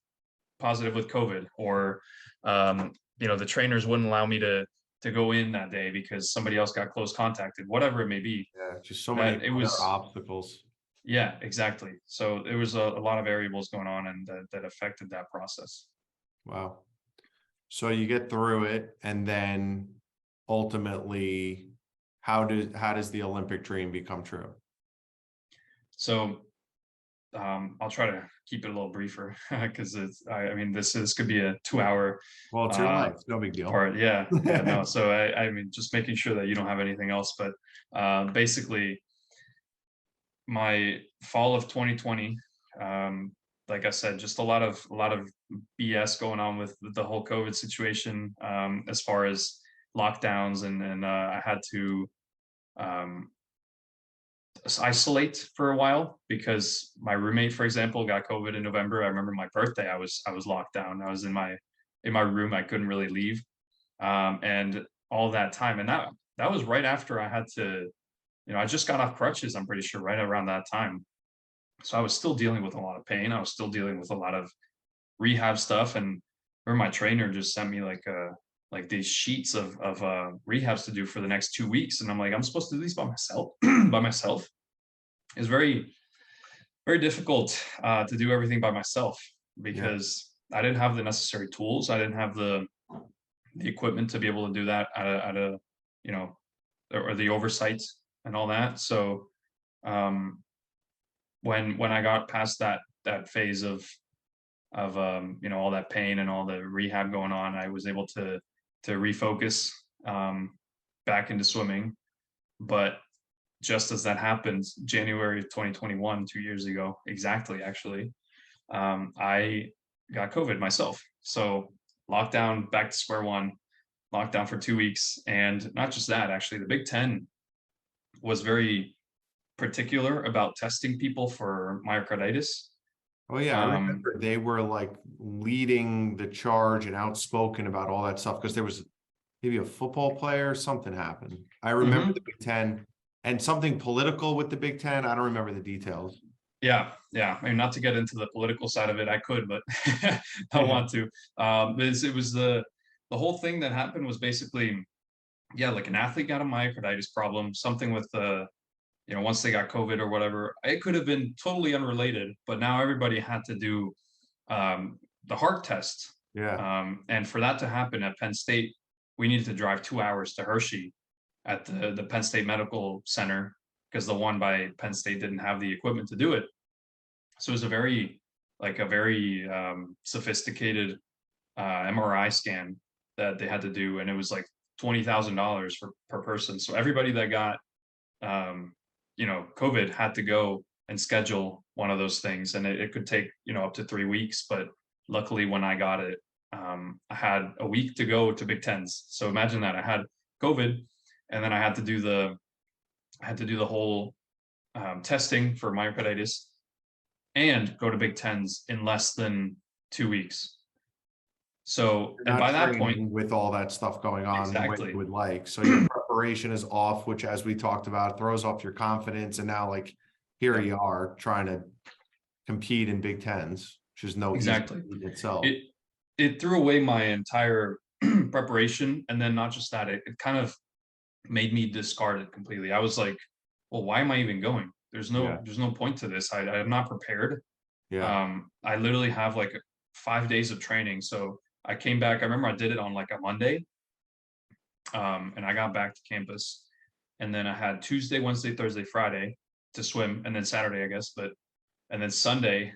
positive with COVID, or the trainers wouldn't allow me to go in that day because somebody else got close contacted, whatever it may be. Yeah. Just so many That it other was obstacles. Yeah, exactly. So there was a lot of variables going on, and that affected that process. Wow. So you get through it, and then ultimately, how does the Olympic dream become true? So I'll try to keep it a little briefer because I mean, this could be a 2 hour Well, it's your uh life. No big deal. part. Yeah, yeah, no. So I mean, just making sure that you don't have anything else, but basically, my fall of 2020, like I said, just a lot of BS going on with the whole COVID situation, as far as lockdowns, and I had to um, isolate for a while because my roommate, for example, got COVID in November. I remember my birthday, I was locked down. I was in my room. I couldn't really leave, and all that time, and that was right after I had to. I just got off crutches, I'm pretty sure, right around that time. So I was still dealing with a lot of pain. I was still dealing with a lot of rehab stuff, and my trainer just sent me like these sheets of rehabs to do for the next 2 weeks, and I'm like, I'm supposed to do these by myself. By myself. It's very, very difficult to do everything by myself, Yeah. because I didn't have the necessary tools. I didn't have the equipment to be able to do that at a you know or the oversight and all that. So um, when I got past that phase of all that pain and all the rehab going on, I was able to refocus, um, back into swimming. But just as that happened, January of 2021, 2 years ago, exactly, actually, I got COVID myself. So lockdown, back to square one, lockdown for 2 weeks. And not just that, actually, the Big Ten was very particular about testing people for myocarditis. Oh yeah, I Um, remember they were like leading the charge and outspoken about all that stuff because there was maybe a football player, something happened. I remember the mhm. Big Ten and something political with the Big Ten. I don't remember the details. Yeah, yeah. I mean, not to get into the political side of it, I could, but I Yeah. want to. It was the whole thing that happened was basically, yeah, like an athlete got a myocarditis problem, something with the once they got COVID or whatever, it could have been totally unrelated, but now everybody had to do the heart test. Yeah. And for that to happen at Penn State, we needed to drive 2 hours to Hershey at the Penn State Medical Center, because the one by Penn State didn't have the equipment to do it. So it was a very sophisticated MRI scan that they had to do, and it was like $20,000 per person. So everybody that got COVID had to go and schedule one of those things, and it could take up to 3 weeks. But luckily, when I got it, I had a week to go to Big Tens. So imagine that I had COVID, and then I had to do the whole testing for myocarditis and go to Big Tens in less than 2 weeks. So, You're and not by that training point, with all that stuff going on the way exactly. you would like. So your preparation is off, which, as we talked about, throws off your confidence. And now, like, here you are trying to compete in Big Tens, which is no easy Exactly. feat in itself. It threw away my entire preparation, and then not just that, it kind of made me discard it completely. I was like, well, why am I even going? There's no point to this. I'm not prepared. Yeah. I literally have like 5 days of training. So I came back. I remember I did it on like a Monday, and I got back to campus, and then I had Tuesday, Wednesday, Thursday, Friday to swim, and then Saturday, I guess. And then Sunday,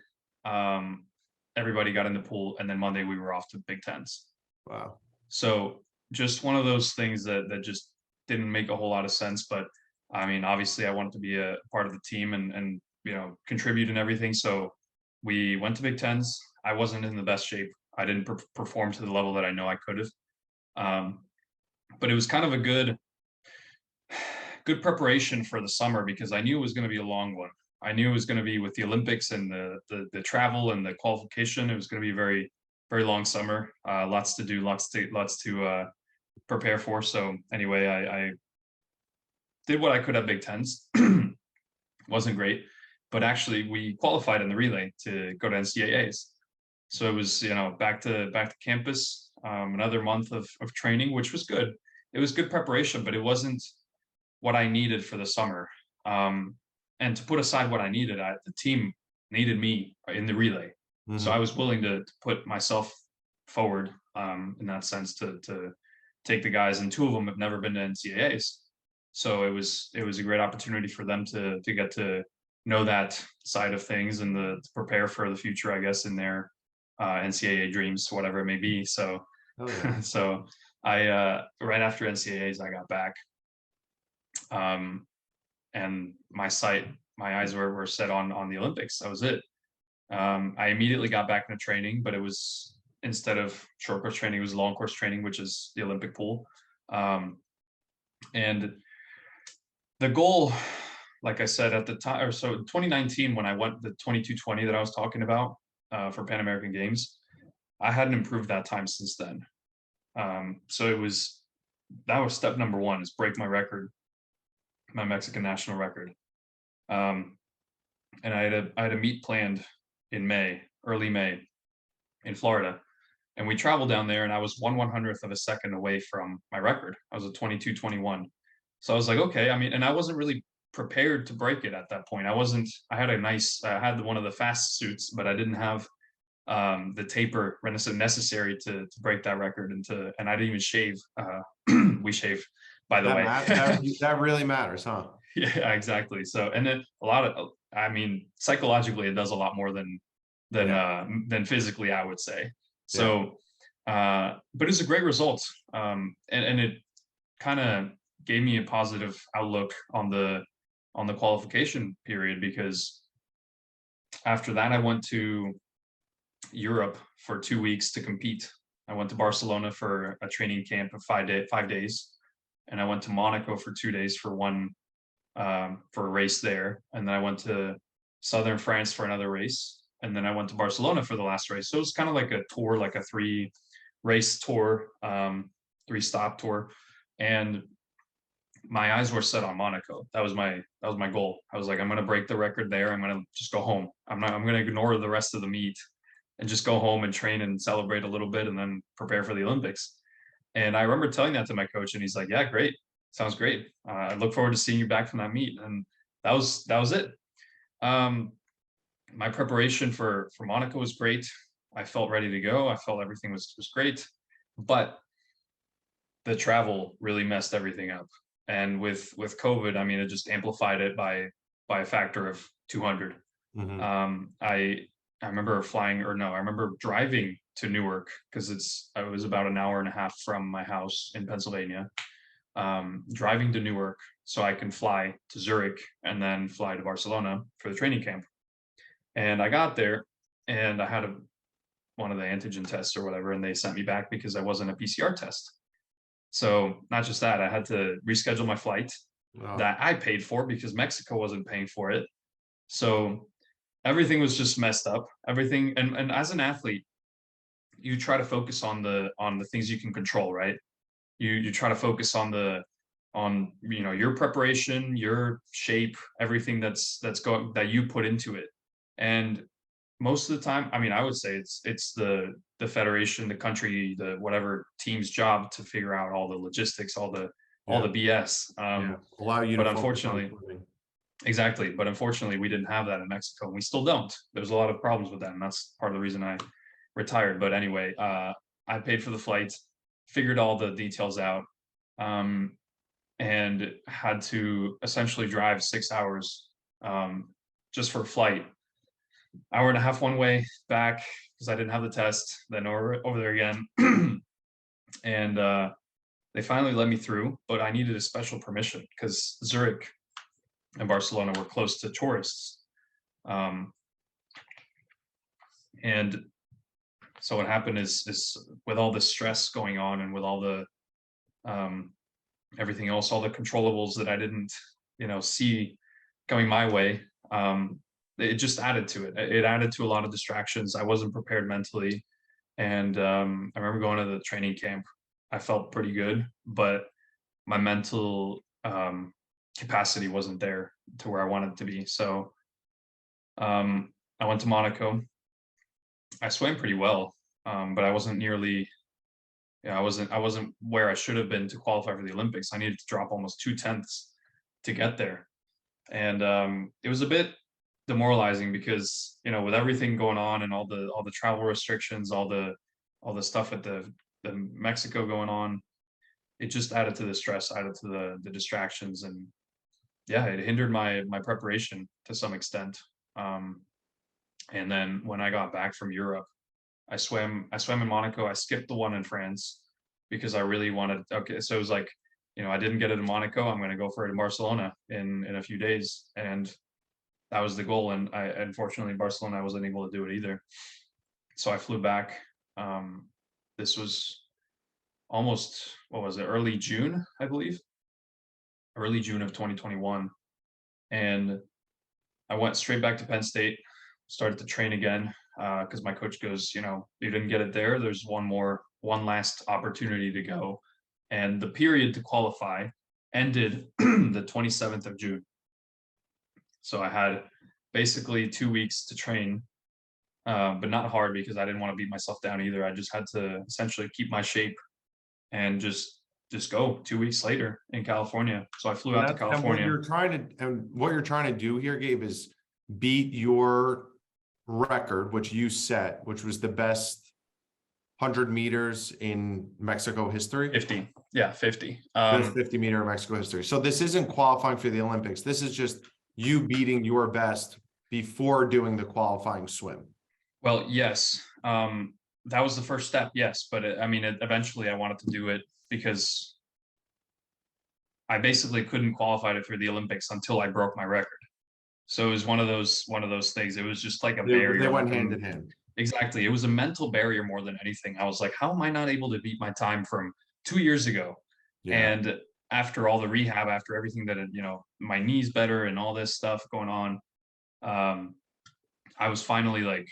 everybody got in the pool, and then Monday we were off to Big Tens. Wow. So just one of those things that just didn't make a whole lot of sense. But I mean, obviously, I wanted to be a part of the team and contribute and everything. So we went to Big Tens. I wasn't in the best shape. I didn't perform to the level that I know I could have. But it was kind of a good preparation for the summer, because I knew it was going to be a long one. I knew it was going to be with the Olympics and the travel and the qualification. It was going to be a very, very long summer. Lots to do, lots to prepare for. So anyway, I did what I could at Big Tens. Wasn't great, but actually we qualified in the relay to go to NCAAs. So it was, back to campus, another month of training, which was good. It was good preparation, but it wasn't what I needed for the summer. And to put aside what I needed, the team needed me in the relay. Mm-hmm. So I was willing to put myself forward in that sense to take the guys, and 2 of them have never been to NCAAs. So it was a great opportunity for them to get to know that side of things and to prepare for the future, I guess, in their NCAA dreams, whatever it may be. So, so I right after NCAAs, I got back, and my eyes were set on the Olympics. That was it. I immediately got back into training, but it was, instead of short course training, it was long course training, which is the Olympic pool. And the goal, like I said at the time, so 2019, when I went the 22:20 that I was talking about for Pan American Games, I hadn't improved that time since then. So that was step number 1, is break my record, my Mexican national record. And I had a meet planned in early May in Florida. And we traveled down there, and I was 1/100th of a second away from my record. I was a 22:21. So I was like, okay, I mean, and I wasn't really prepared to break it at that point. I had one of the fast suits, but I didn't have the taper necessary to break that record, and I didn't even shave. We shave, by the way. That really matters, huh? Yeah, exactly. So, and then psychologically, it does a lot more than physically, I would say. So, but it's a great result. And it kind of gave me a positive outlook on the qualification period, because after that, I went to Europe for 2 weeks to compete. I went to Barcelona for a training camp of 5 days, and I went to Monaco for 2 days for a race there, and then I went to southern France for another race, and then I went to Barcelona for the last race. So it was kind of like a tour, like a 3-race tour, 3-stop tour, and my eyes were set on Monaco. That was my goal. I was like, I'm going to break the record there. I'm going to just go home. I'm going to ignore the rest of the meet and just go home and train and celebrate a little bit, and then prepare for the Olympics. And I remember telling that to my coach, and he's like, yeah, great. Sounds great. I look forward to seeing you back from that meet. And that was it. My preparation for Monaco was great. I felt ready to go. I felt everything was great, but the travel really messed everything up. And with COVID, I mean, it just amplified it by a factor of 200. Mhm. I remember flying, or no, I remember driving to Newark because it was about an hour and a half from my house in Pennsylvania. Driving to Newark so I can fly to Zurich and then fly to Barcelona for the training camp. And I got there and I had one of the antigen tests or whatever, and they sent me back because I wasn't a PCR test. So not just that, I had to reschedule my flight Oh, that I paid for because Mexico wasn't paying for it. So everything was just messed up. Everything, and as an athlete, you try to focus on the things you can control, right? You try to focus on your preparation, your shape, everything that's going that you put into it. And most of the time, I mean, I would say it's the federation, the country, the whatever team's job to figure out all the logistics, all yeah, the BS. yeah. Allow you But to focus on unfortunately, swimming. exactly. But unfortunately, we didn't have that in Mexico, and we still don't. There's a lot of problems with that, and that's part of the reason I retired. But anyway, I paid for the flight, figured all the details out, um, and had to essentially drive 6 hours just for a flight. Hour and a half one way back because I didn't have the test. Then over there again, and they finally let me through. But I needed a special permission because Zurich and Barcelona were close to tourists. Um, and so what happened is with all the stress going on and with all the um, everything else, all the controllables that I didn't, see going my way, it just added to it. It added to a lot of distractions. I wasn't prepared mentally, and I remember going to the training camp. I felt pretty good, but my mental capacity wasn't there to where I wanted to be. So I went to Monaco. I swam pretty well, but I wasn't nearly. Yeah, I wasn't where I should have been to qualify for the Olympics. I needed to drop almost 2/10 to get there, and it was a bit demoralizing because with everything going on and all the travel restrictions, all the stuff with the Mexico going on, it just added to the stress, added to the distractions, and yeah, it hindered my preparation to some extent. Um, and then when I got back from Europe, I swam in Monaco. I skipped the one in France because I really wanted. Okay, so it was like, I didn't get it in Monaco. I'm going to go for it in Barcelona in a few days, and that was the goal. And I unfortunately in Barcelona I wasn't able to do it either. So I flew back. This was almost, what was it, early June, I believe, early June of 2021, and I went straight back to Penn State, started to train again because my coach goes, you didn't get it there. There's one last opportunity to go, and the period to qualify ended the 27th of June. So I had basically 2 weeks to train, but not hard because I didn't want to beat myself down either. I just had to essentially keep my shape and just go 2 weeks later in California. So I flew And out to that's and what California. you're trying to do here, Gabe, is beat your record, which you set, which was the best 100 meters in Mexico history. 50. Yeah, 50. Best 50-meter in Mexico history. So this isn't qualifying for the Olympics. This is just you beating your best before doing the qualifying swim. Well, yes. That was the first step, yes. But eventually I wanted to do it because I basically couldn't qualify for the Olympics until I broke my record. So it was one of those things. It was just like a barrier. They went like hand in hand. Exactly. It was a mental barrier more than anything. I was like, how am I not able to beat my time from 2 years ago? Yeah. And after all the rehab, after everything that, my knee's better and all this stuff going on, I was finally like,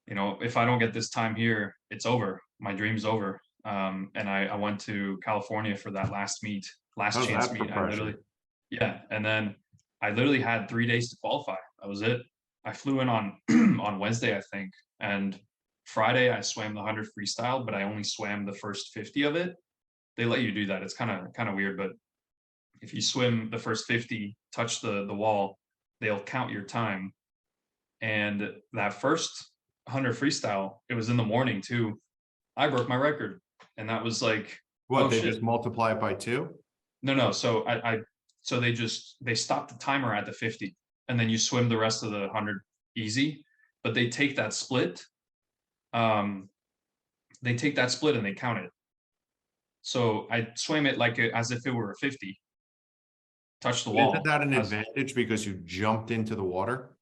if I don't get this time here, it's over. My dream's over. And I went to California for that last How's chance that for meet. pressure? Yeah. And then I literally had 3 days to qualify. That was it. I flew in on on Wednesday, I think, and Friday I swam the 100 freestyle, but I only swam the first 50 of it. They let you do that. It's kind of weird, but if you swim the first 50, touch the wall, they'll count your time. And that first 100 freestyle, it was in the morning too. I broke my record, and that was like, What, oh they shit. just multiply it by 2? No. So so they stop the timer at the 50, and then you swim the rest of the 100 easy. But they take that split. They take that split and they count it. So I swam it like as if it were a 50. Touch the Isn't wall. that an advantage because you jumped into the water?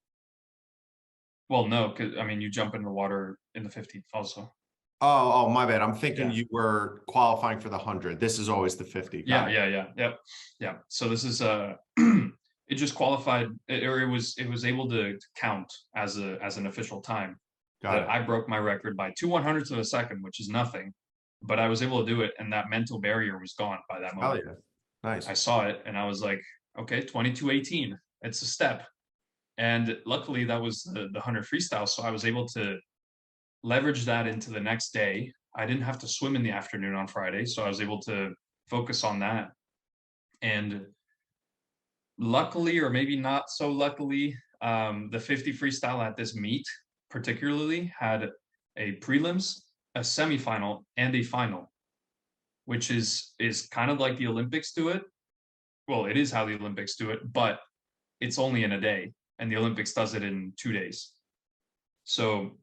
Well, no, because I mean you jump in the water in the 50 also. Oh, my bad. I'm thinking Yeah. you were qualifying for the 100. This is always the 50. Got it. Yeah. So this is it just qualified, or it was able to count as an official time. Got That it. I broke my record by 2/100ths of a second, which is nothing, but I was able to do it, and that mental barrier was gone by that Hell moment. yeah. Nice. I saw it, and I was like, okay, 22:18. It's a step. And luckily, that was the 100 freestyle, so I was able to leverage that into the next day. I didn't have to swim in the afternoon on Friday, so I was able to focus on that. And luckily, or maybe not so luckily, the 50 freestyle at this meet particularly had a prelims, a semifinal, and a final, which is kind of like the Olympics do it. Well, it is how the Olympics do it, but it's only in a day, and the Olympics does it in 2 days. So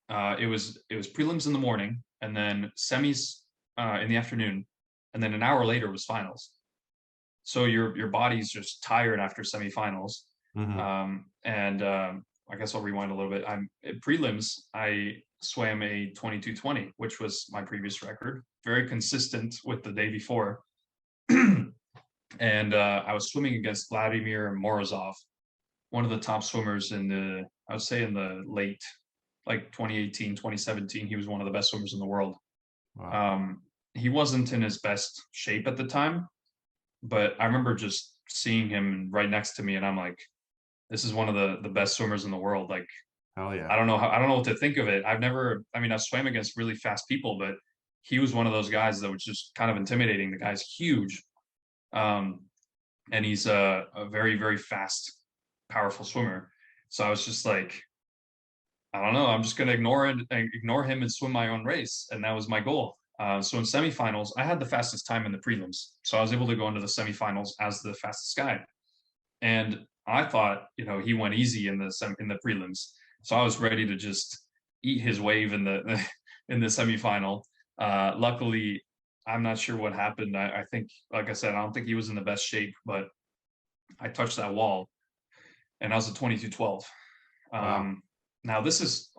it was prelims in the morning, and then semis in the afternoon, and then an hour later was finals. So your body's just tired after semifinals. And I guess I'll rewind a little bit. I'm at prelims. I swam a 22:20, which was my previous record, very consistent with the day before. And I was swimming against Vladimir Morozov, one of the top swimmers in the, I would say in the late, like 2018, 2017. He was one of the best swimmers in the world. Wow. He wasn't in his best shape at the time, but I remember just seeing him right next to me, and I'm like, this is one of the best swimmers in the world. Like, Hell yeah. I don't know what to think of it. I've swam against really fast people, but he was one of those guys that was just kind of intimidating. The guy's huge. And he's a very, very fast, powerful swimmer. So I was just like, I don't know, I'm just gonna ignore him and swim my own race. And that was my goal. So in semifinals, I had the fastest time in the prelims. So I was able to go into the semifinals as the fastest guy. And I thought, he went easy in the prelims. So I was ready to just eat his wave in the in the semifinal. Luckily, I'm not sure what happened. I think, like I said, I don't think he was in the best shape, but I touched that wall, and I was a 22:12. Wow. Now this is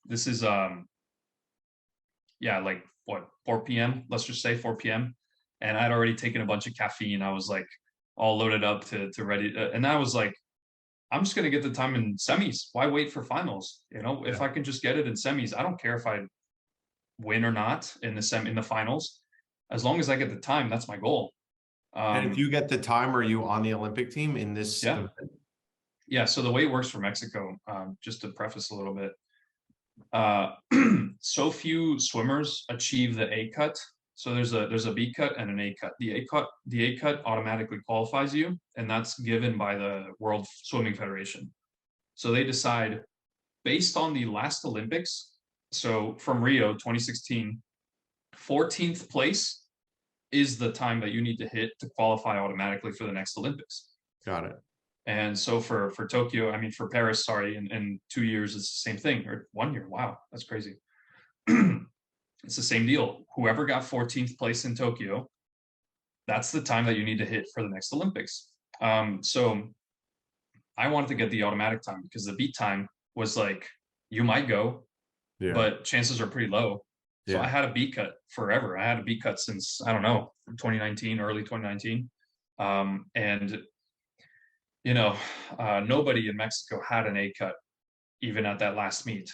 this is like what, 4 p.m. Let's just say 4 p.m. And I'd already taken a bunch of caffeine. I was like all loaded up to ready, and I was like, I'm just gonna get the time in semis. Why wait for finals? If I can just get it in semis, I don't care if I win or not in the finals. As long as I get the time, that's my goal. And if you get the time, are you on the Olympic team in this Yeah. event? Yeah. So the way it works for Mexico, just to preface a little bit, so few swimmers achieve the A cut. So there's a B cut and an A cut. The A cut automatically qualifies you, and that's given by the World Swimming Federation. So they decide based on the last Olympics. So from Rio 2016, 14th place is the time that you need to hit to qualify automatically for the next Olympics. Got it. And so for Tokyo, for Paris, sorry, in 2 years, it's the same thing, or 1 year. Wow, that's crazy. It's the same deal. Whoever got 14th place in Tokyo, that's the time that you need to hit for the next Olympics. So I wanted to get the automatic time because the beat time was like, you might go, but chances are pretty low. So I had a beat cut forever. I had a beat cut since, I don't know, 2019, early 2019. And nobody in Mexico had an A cut, even at that last meet.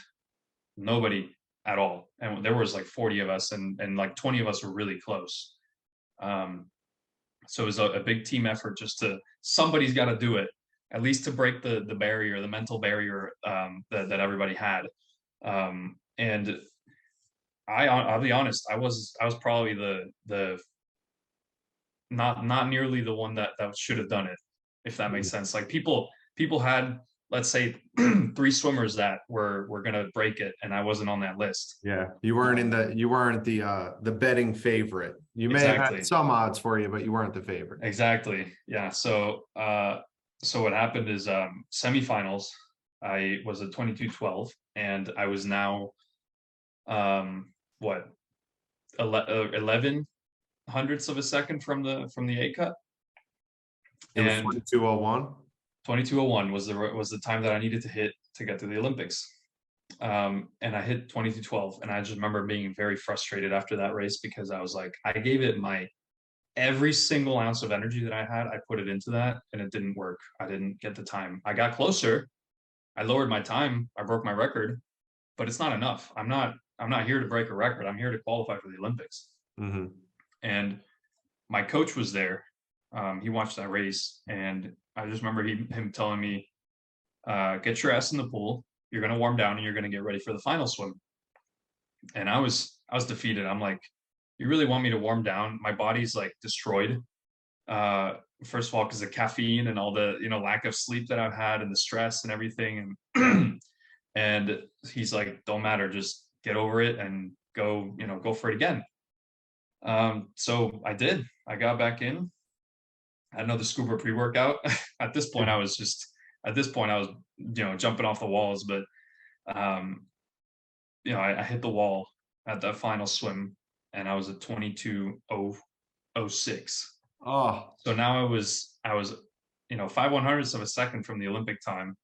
Nobody at all. And there was like 40 of us, and like 20 of us were really close. So it was a big team effort. Somebody's got to do it, at least to break the barrier, the mental barrier that everybody had. And I'll be honest, I was probably the not nearly the one that should have done it, if that makes sense. Like people had, let's say, 3 swimmers that were gonna break it, and I wasn't on that list. Yeah, you weren't in the betting favorite. You may have had Exactly. some odds for you, but you weren't the favorite. Exactly. Yeah. So what happened is semifinals, I was a 22:12, and I was now what 11 hundredths of a second from the A cut, It was and 22:01. 22:01 was the time that I needed to hit to get to the Olympics. And I hit 22:12, and I just remember being very frustrated after that race because I was like, I gave it my every single ounce of energy that I had, I put it into that, and it didn't work. I didn't get the time. I got closer. I lowered my time. I broke my record, but it's not enough. I'm not here to break a record. I'm here to qualify for the Olympics. Mm-hmm. And my coach was there. He watched that race, and I just remember him telling me, "Get your ass in the pool. You're gonna warm down, and you're gonna get ready for the final swim." And I was defeated. I'm like, "You really want me to warm down? My body's like destroyed. First of all, because of caffeine and all the lack of sleep that I've had and the stress and everything." And and he's like, "Don't matter. Just get over it and go for it again." So I did. I got back in. I had another scuba pre-workout. At this point, I was jumping off the walls, but um, I hit the wall at that final swim, and I was at 22:06. Oh, So now I was 5/100ths of a second from the Olympic time,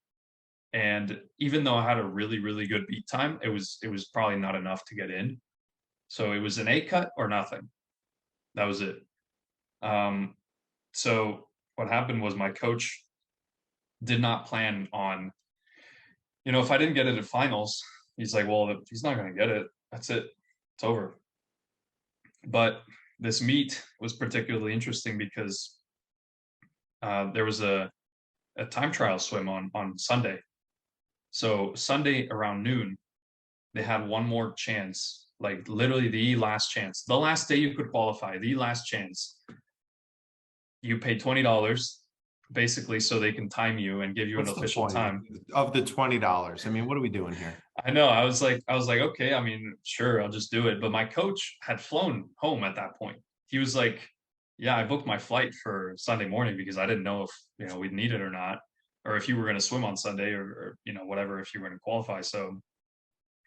and even though I had a really really good beat time, it was probably not enough to get in. So it was an A cut or nothing. That was it. Um, so what happened was my coach did not plan on, if I didn't get it at finals, he's like, well, if he's not going to get it, that's it. It's over. But this meet was particularly interesting because there was a time trial swim on Sunday. So Sunday around noon, they had one more chance, like literally the last chance, the last day you could qualify, the last chance. You pay $20 basically so they can time you and give you what's an the official point time. of the $20? I mean, what are we doing here? I know. I was like, okay, I mean, sure, I'll just do it. But my coach had flown home at that point. He was like, yeah, I booked my flight for Sunday morning because I didn't know if, we'd need it or not, or if you were going to swim on Sunday or whatever, if you were going to qualify. So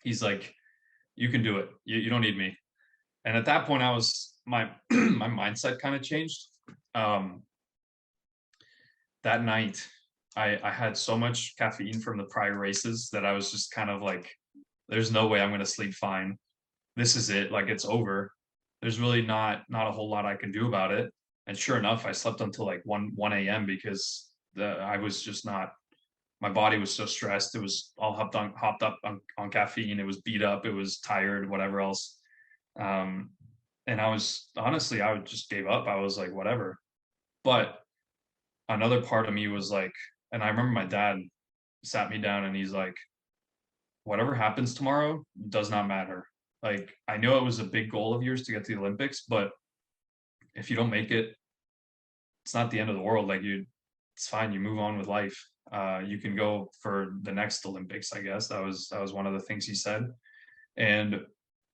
he's like, you can do it. You don't need me. And at that point, I was, my, my mindset kind of changed. Um, that night, I had so much caffeine from the prior races that I was just kind of like, there's no way I'm going to sleep fine. This is it. Like, it's over. There's really not a whole lot I can do about it. And sure enough, I slept until like 1 a.m. because I was just not, my body was so stressed. It was all hopped up on caffeine. It was beat up. It was tired, whatever else. Um, and I was honestly, I just gave up. I was like, whatever. But another part of me was like, and I remember my dad sat me down and he's like, whatever happens tomorrow does not matter. Like, I know it was a big goal of yours to get to the Olympics, but if you don't make it, it's not the end of the world. Like, it's fine. You move on with life. You can go for the next Olympics, I guess. That was one of the things he said. And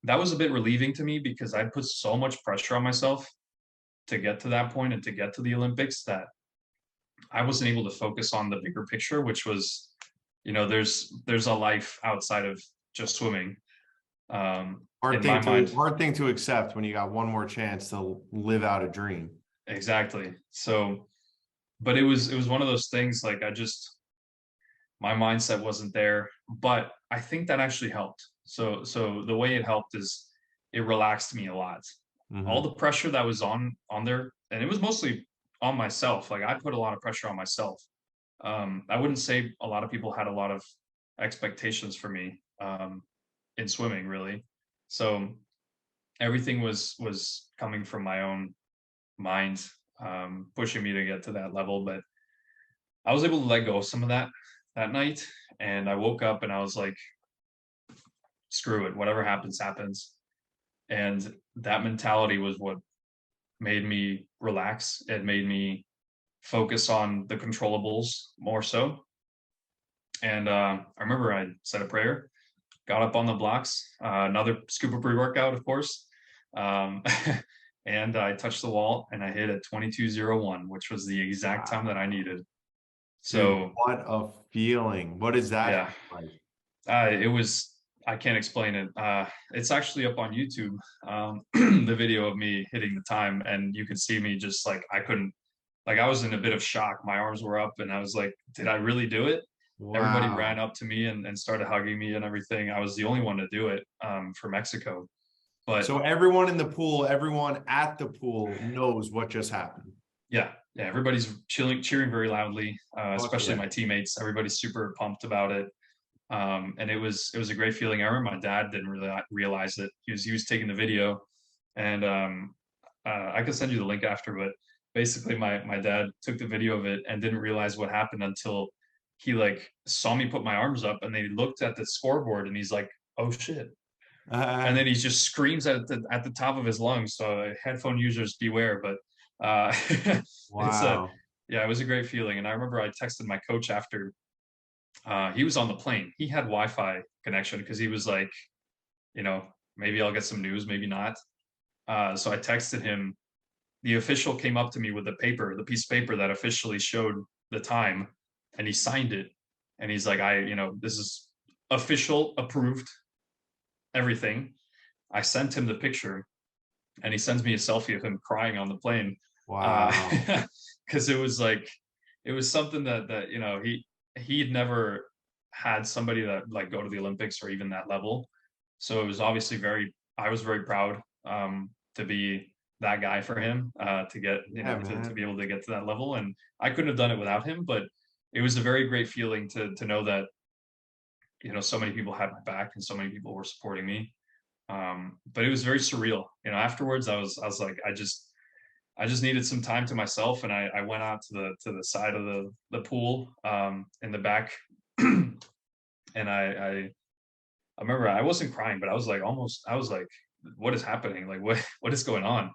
that was a bit relieving to me because I put so much pressure on myself to get to that point and to get to the Olympics that I wasn't able to focus on the bigger picture, which was, there's a life outside of just swimming. In my mind, Hard thing to accept when you got one more chance to live out a dream. exactly. So, but it was one of those things, like, my mindset wasn't there, but I think that actually helped. So the way it helped is it relaxed me a lot. All Mm-hmm. the pressure that was on there, and it was mostly on myself. Like, I put a lot of pressure on myself. I wouldn't say a lot of people had a lot of expectations for me in swimming, really. So everything was coming from my own mind, pushing me to get to that level. But I was able to let go of some of that night, and I woke up and I was like, screw it, whatever happens, happens. And that mentality was what made me relax. It made me focus on the controllables more so. And I remember I said a prayer, got up on the blocks, another scoop of pre-workout, of course. Um, and I touched the wall and I hit at 22:01, which was the exact time that I Wow. needed. Dude, So what a feeling. What is that yeah, like? it was, I can't explain it. It's actually up on YouTube, the video of me hitting the time, and you could see me just like, I couldn't, like, I was in a bit of shock. My arms were up and I was like, did I really do it? Everybody ran Wow. up to me and started hugging me and everything. I was the only one to do it, for Mexico. But So everyone in the pool, everyone at the pool knows what just happened. yeah, everybody's cheering very loudly, Fuck especially yeah. my teammates. Everybody's super pumped about it. And it was a great feeling. I remember my dad didn't really realize it. He was taking the video, and I can send you the link after. But basically, my dad took the video of it and didn't realize what happened until he like saw me put my arms up, and they looked at the scoreboard, and he's like, "Oh shit!" And then he just screams at the top of his lungs. So headphone users beware. But it's a Wow. yeah, it was a great feeling. And I remember I texted my coach after, he was on the plane. He had Wi-Fi connection because he was like, you know, maybe I'll get some news, maybe not. So I texted him. The official came up to me with the paper, the piece of paper that officially showed the time, and he signed it. And he's like, this is official, approved, everything. I sent him the picture, and he sends me a selfie of him crying on the plane, Wow. because it was like, it was something that he'd never had somebody that like go to the Olympics or even that level. So it was obviously I was very proud, to be that guy for him, to get, Yeah, to be man. able to get to that level. And I couldn't have done it without him, but it was a very great feeling to know that, so many people had my back and so many people were supporting me. But it was very surreal. Afterwards I was like, I just needed some time to myself, and I went out to the side of the pool, in the back, and I remember I wasn't crying, but I was like, what is happening? Like what is going on?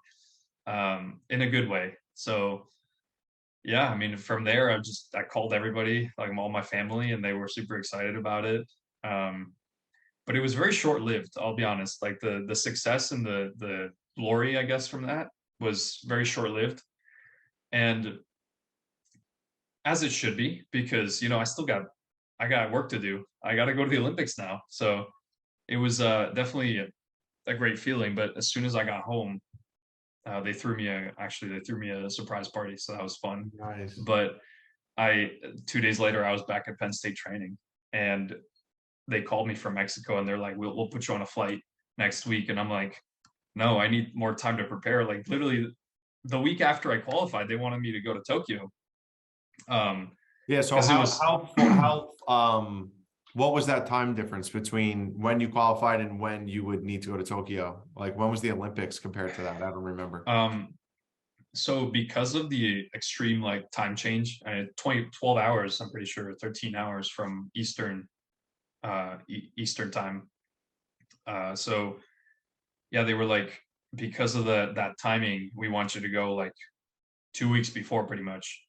In a good way. So yeah, I mean, from there I called everybody, like all my family, and they were super excited about it. Um, but it was very short lived. I'll be honest. Like the success and the glory, I guess, from that was very short lived, and as it should be, because I got work to do. I got to go to the Olympics now, so it was definitely a great feeling. But as soon as I got home, they threw me a surprise party, so that was fun. Nice. But I 2 days later, I was back at Penn State training, and they called me from Mexico, and they're like, we'll put you on a flight next week. And I'm like, no, I need more time to prepare. Like literally the week after I qualified, they wanted me to go to Tokyo. Um, Yeah, so because it was what was that time difference between when you qualified and when you would need to go to Tokyo? Like when was the Olympics compared to that? I don't remember. um so because of the extreme like time change, 12 hours, I'm pretty sure 13 hours from Eastern time. So yeah, they were like, because of that timing, we want you to go like 2 weeks before pretty much.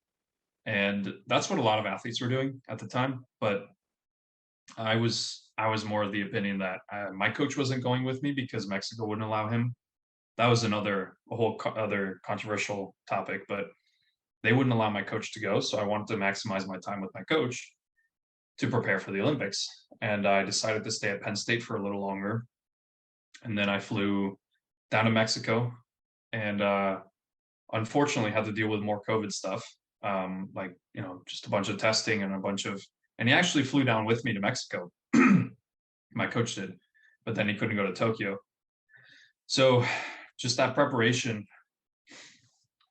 And that's what a lot of athletes were doing at the time. But I was more of the opinion that, my coach wasn't going with me because Mexico wouldn't allow him. That was a whole other controversial topic, but they wouldn't allow my coach to go. So I wanted to maximize my time with my coach to prepare for the Olympics. And I decided to stay at Penn State for a little longer. And then I flew down to Mexico, and unfortunately had to deal with more COVID stuff. Like, just a bunch of testing and and he actually flew down with me to Mexico. My coach did, but then he couldn't go to Tokyo. So just that preparation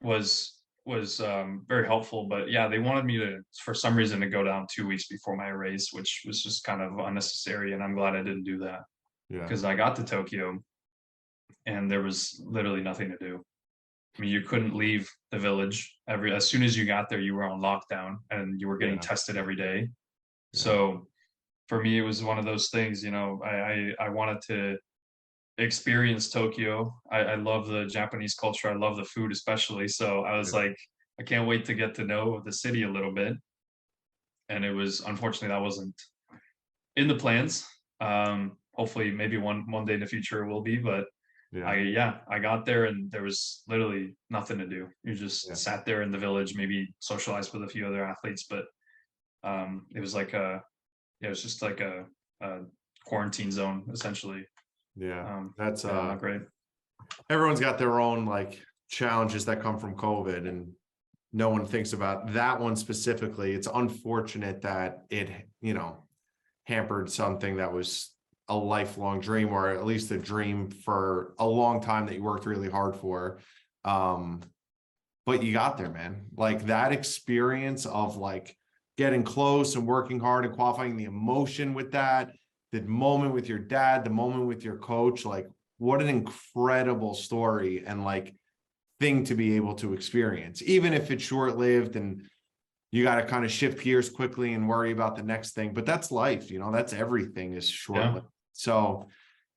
was very helpful. But yeah, they wanted me to, for some reason, to go down 2 weeks before my race, which was just kind of unnecessary. And I'm glad I didn't do that, Yeah. because I got to Tokyo and there was literally nothing to do. I mean, you couldn't leave the village. As soon as you got there, you were on lockdown and you were getting Yeah. tested every day. Yeah. So for me, it was one of those things. I wanted to experience Tokyo. I love the Japanese culture. I love the food especially. So I was like, I can't wait to get to know the city a little bit. And it was unfortunately that wasn't in the plans. Hopefully maybe one day in the future it will be, but Yeah. I got there and there was literally nothing to do. You Yeah. just sat there in the village, maybe socialized with a few other athletes, but it was like a yeah, it was just like a quarantine zone essentially. Yeah. That's Yeah, not great. everyone's got their own like challenges that come from COVID, and no one thinks about that one specifically. It's unfortunate that it, hampered something that was a lifelong dream, or at least a dream for a long time that you worked really hard for. Um, but you got there, man. Like that experience of like getting close and working hard and qualifying, the emotion with that, the moment with your dad, the moment with your coach, like what an incredible story and like thing to be able to experience, even if it's short lived and you got to kind of shift gears quickly and worry about the next thing. But that's life, that's everything is short Yeah. lived. So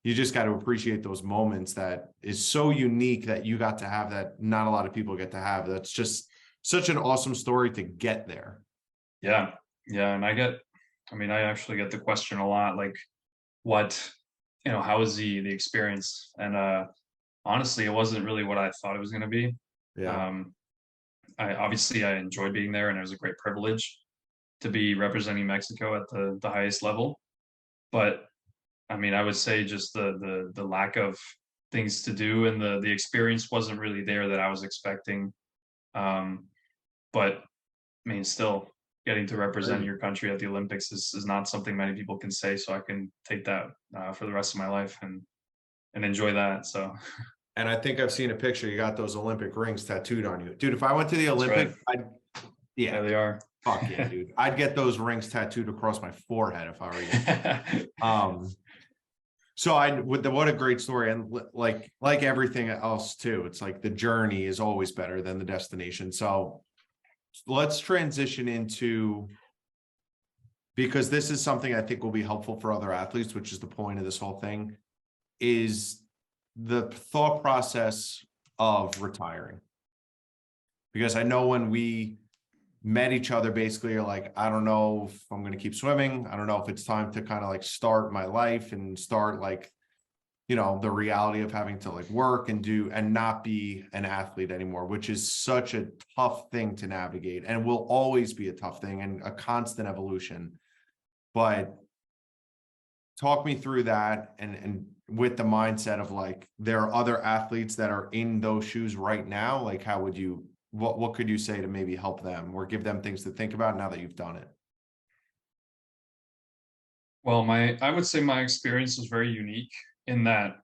you just got to appreciate those moments that is so unique that you got to have that not a lot of people get to have. That's just such an awesome story to get there. Yeah. Yeah. And I actually get the question a lot, like what, how was the experience? And honestly, it wasn't really what I thought it was gonna be. Yeah. Um I enjoyed being there and it was a great privilege to be representing Mexico at the highest level. But I would say just the lack of things to do and the experience wasn't really there that I was expecting. Um, but still getting to represent Great. your country at the Olympics is not something many people can say. So I can take that for the rest of my life and enjoy that. So And I think I've seen a picture. You got those Olympic rings tattooed on you, dude. If I went to the that's right. Olympics, yeah, There they are. fuck yeah, dude. I'd get those rings tattooed across my forehead if I were you. So what a great story. And like everything else too, it's like the journey is always better than the destination. So let's transition into, because this is something I think will be helpful for other athletes, which is the point of this whole thing, is the thought process of retiring. Because I know when we met each other, basically you're like, I don't know if I'm going to keep swimming. I don't know if it's time to kind of like start my life and start like, the reality of having to like work and do and not be an athlete anymore, which is such a tough thing to navigate and will always be a tough thing and a constant evolution. But talk me through that and with the mindset of like, there are other athletes that are in those shoes right now. Like, how would you, what could you say to maybe help them or give them things to think about now that you've done it? Well, I would say my experience was very unique in that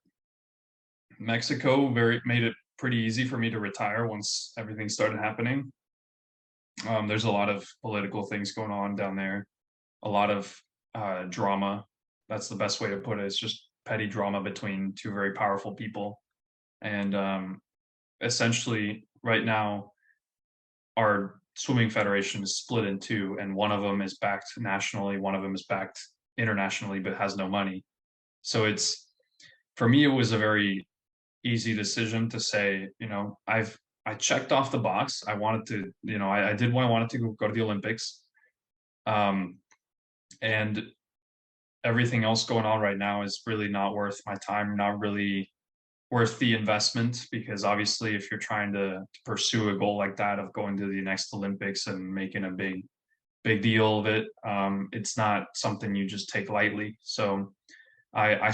Mexico made it pretty easy for me to retire once everything started happening. There's a lot of political things going on down there, a lot of drama. That's the best way to put it. It's just petty drama between two very powerful people. And essentially, right now, our swimming federation is split in two, and one of them is backed nationally, one of them is backed internationally, but has no money. So for me, it was a very easy decision to say, I checked off the box. I wanted to, I did what I wanted to go to the Olympics. And everything else going on right now is really not worth my time, not really worth the investment, because obviously if you're trying to pursue a goal like that of going to the next Olympics and making a big deal of it, it's not something you just take lightly. So I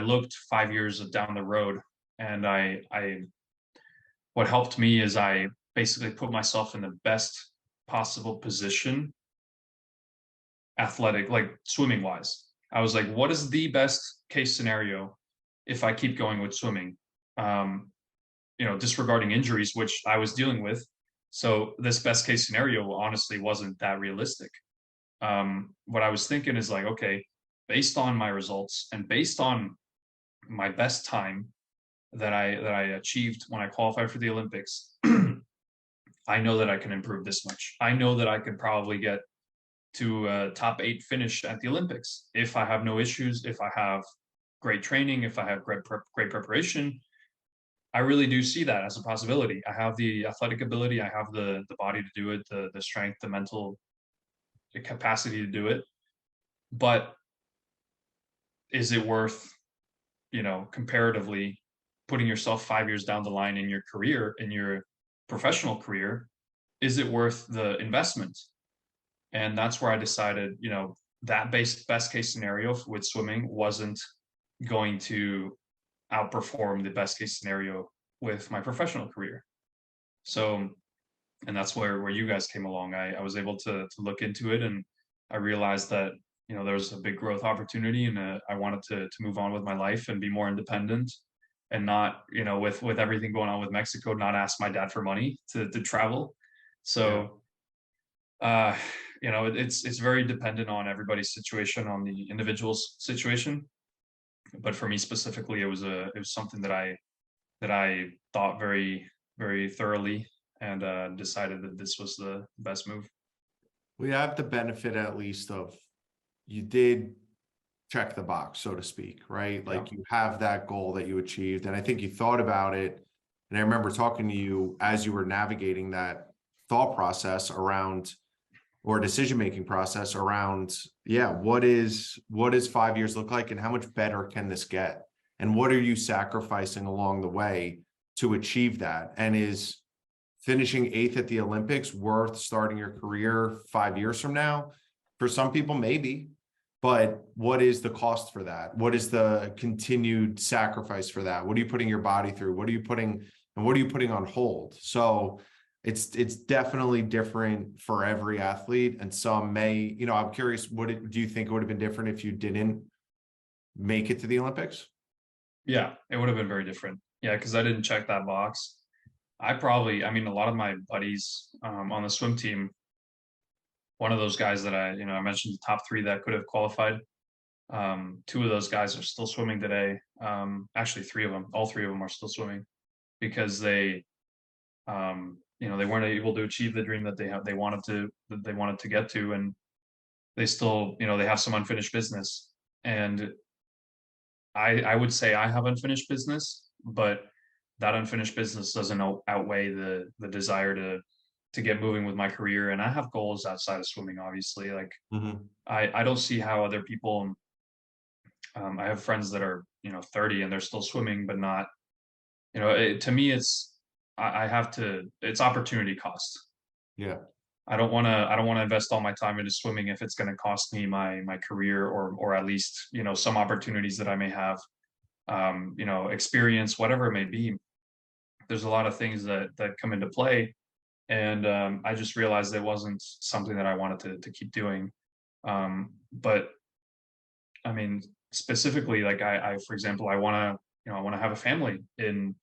looked 5 years down the road, and what helped me is I basically put myself in the best possible position, athletic, like swimming wise. I was like, what is the best case scenario if I keep going with swimming? Disregarding injuries, which I was dealing with. So this best case scenario honestly wasn't that realistic. What I was thinking is like, okay, based on my results and based on my best time that I achieved when I qualified for the Olympics, I know that I can improve this much. I know that I could probably get to a top 8 finish at the Olympics if I have no issues, if I have great training, if I have great preparation, I really do see that as a possibility. I have the athletic ability, I have the body to do it, the strength, the mental capacity to do it. But is it worth, comparatively putting yourself 5 years down the line in your career, in your professional career? Is it worth the investment? And that's where I decided, that best case scenario with swimming wasn't going to outperform the best case scenario with my professional career. So, and that's where you guys came along. I was able to look into it, and I realized that there was a big growth opportunity, and I wanted to move on with my life and be more independent, and not, with everything going on with Mexico, not ask my dad for money to travel. Yeah. So it's very dependent on everybody's situation, on the individual's situation. But for me specifically, it was something that I thought very, very thoroughly, and decided that this was the best move. We have the benefit, at least, of you did check the box, so to speak, right? Yeah. Like, you have that goal that you achieved, and I think you thought about it. And I remember talking to you as you were navigating that thought process around, or decision-making process around, what is 5 years look like, and how much better can this get? And what are you sacrificing along the way to achieve that? And is finishing 8th at the Olympics worth starting your career 5 years from now? For some people, maybe. But what is the cost for that? What is the continued sacrifice for that? What are you putting your body through? What are you putting on hold? So it's definitely different for every athlete. And some may, I'm curious, do you think it would have been different if you didn't make it to the Olympics? Yeah, it would have been very different. Yeah, because I didn't check that box. I mean, a lot of my buddies on the swim team, one of those guys that I mentioned, the top 3 that could have qualified. 2 of those guys are still swimming today. Actually, 3 of them, all 3 of them are still swimming, because they weren't able to achieve the dream that they wanted to get to, and they still, they have some unfinished business. And I would say I have unfinished business, but that unfinished business doesn't outweigh the desire to get moving with my career. And I have goals outside of swimming, obviously. Like, I don't see how other people, I have friends that are 30 and they're still swimming, but not, to me, it's opportunity cost. Yeah. I don't want to invest all my time into swimming if it's going to cost me my career, or at least some opportunities that I may have, experience, whatever it may be. There's a lot of things that come into play, and I just realized it wasn't something that I wanted to keep doing. But I mean, specifically, like, I for example, I want to have a family in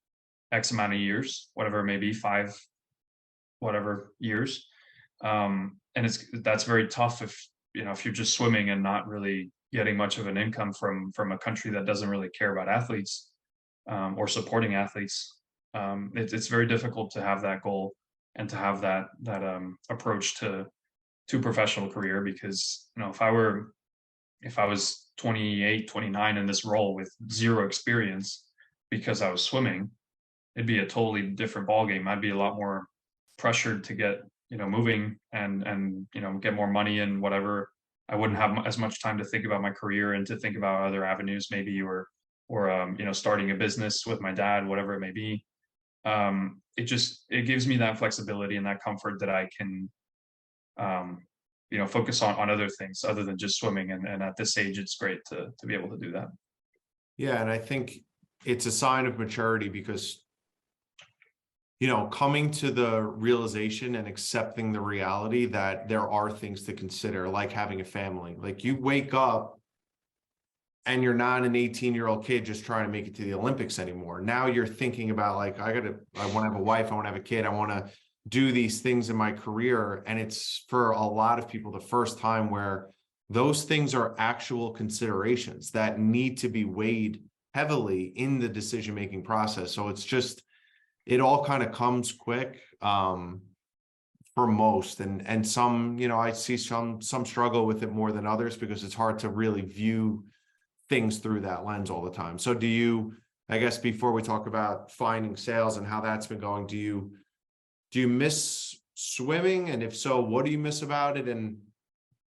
X amount of years, whatever it may be, 5 whatever years. And that's very tough if you're just swimming and not really getting much of an income from a country that doesn't really care about athletes, or supporting athletes. It's very difficult to have that goal and to have that approach to professional career, because if I was 28, 29 in this role with 0 experience because I was swimming, it'd be a totally different ballgame. I'd be a lot more pressured to get moving and get more money and whatever. I wouldn't have as much time to think about my career and to think about other avenues, maybe, or starting a business with my dad, whatever it may be. It gives me that flexibility and that comfort that I can focus on other things other than just swimming. And at this age, it's great to be able to do that. Yeah, and I think it's a sign of maturity, because coming to the realization and accepting the reality that there are things to consider, like having a family. Like, you wake up and you're not an 18-year-old kid just trying to make it to the Olympics anymore. Now you're thinking about, like, I want to have a wife, I want to have a kid, I want to do these things in my career. And it's, for a lot of people, the first time where those things are actual considerations that need to be weighed heavily in the decision-making process. So it's just, it all kind of comes quick, for most, and some, I see some struggle with it more than others, because it's hard to really view things through that lens all the time. So do you, I guess before we talk about finding sales and how that's been going, do you miss swimming? And if so, what do you miss about it? And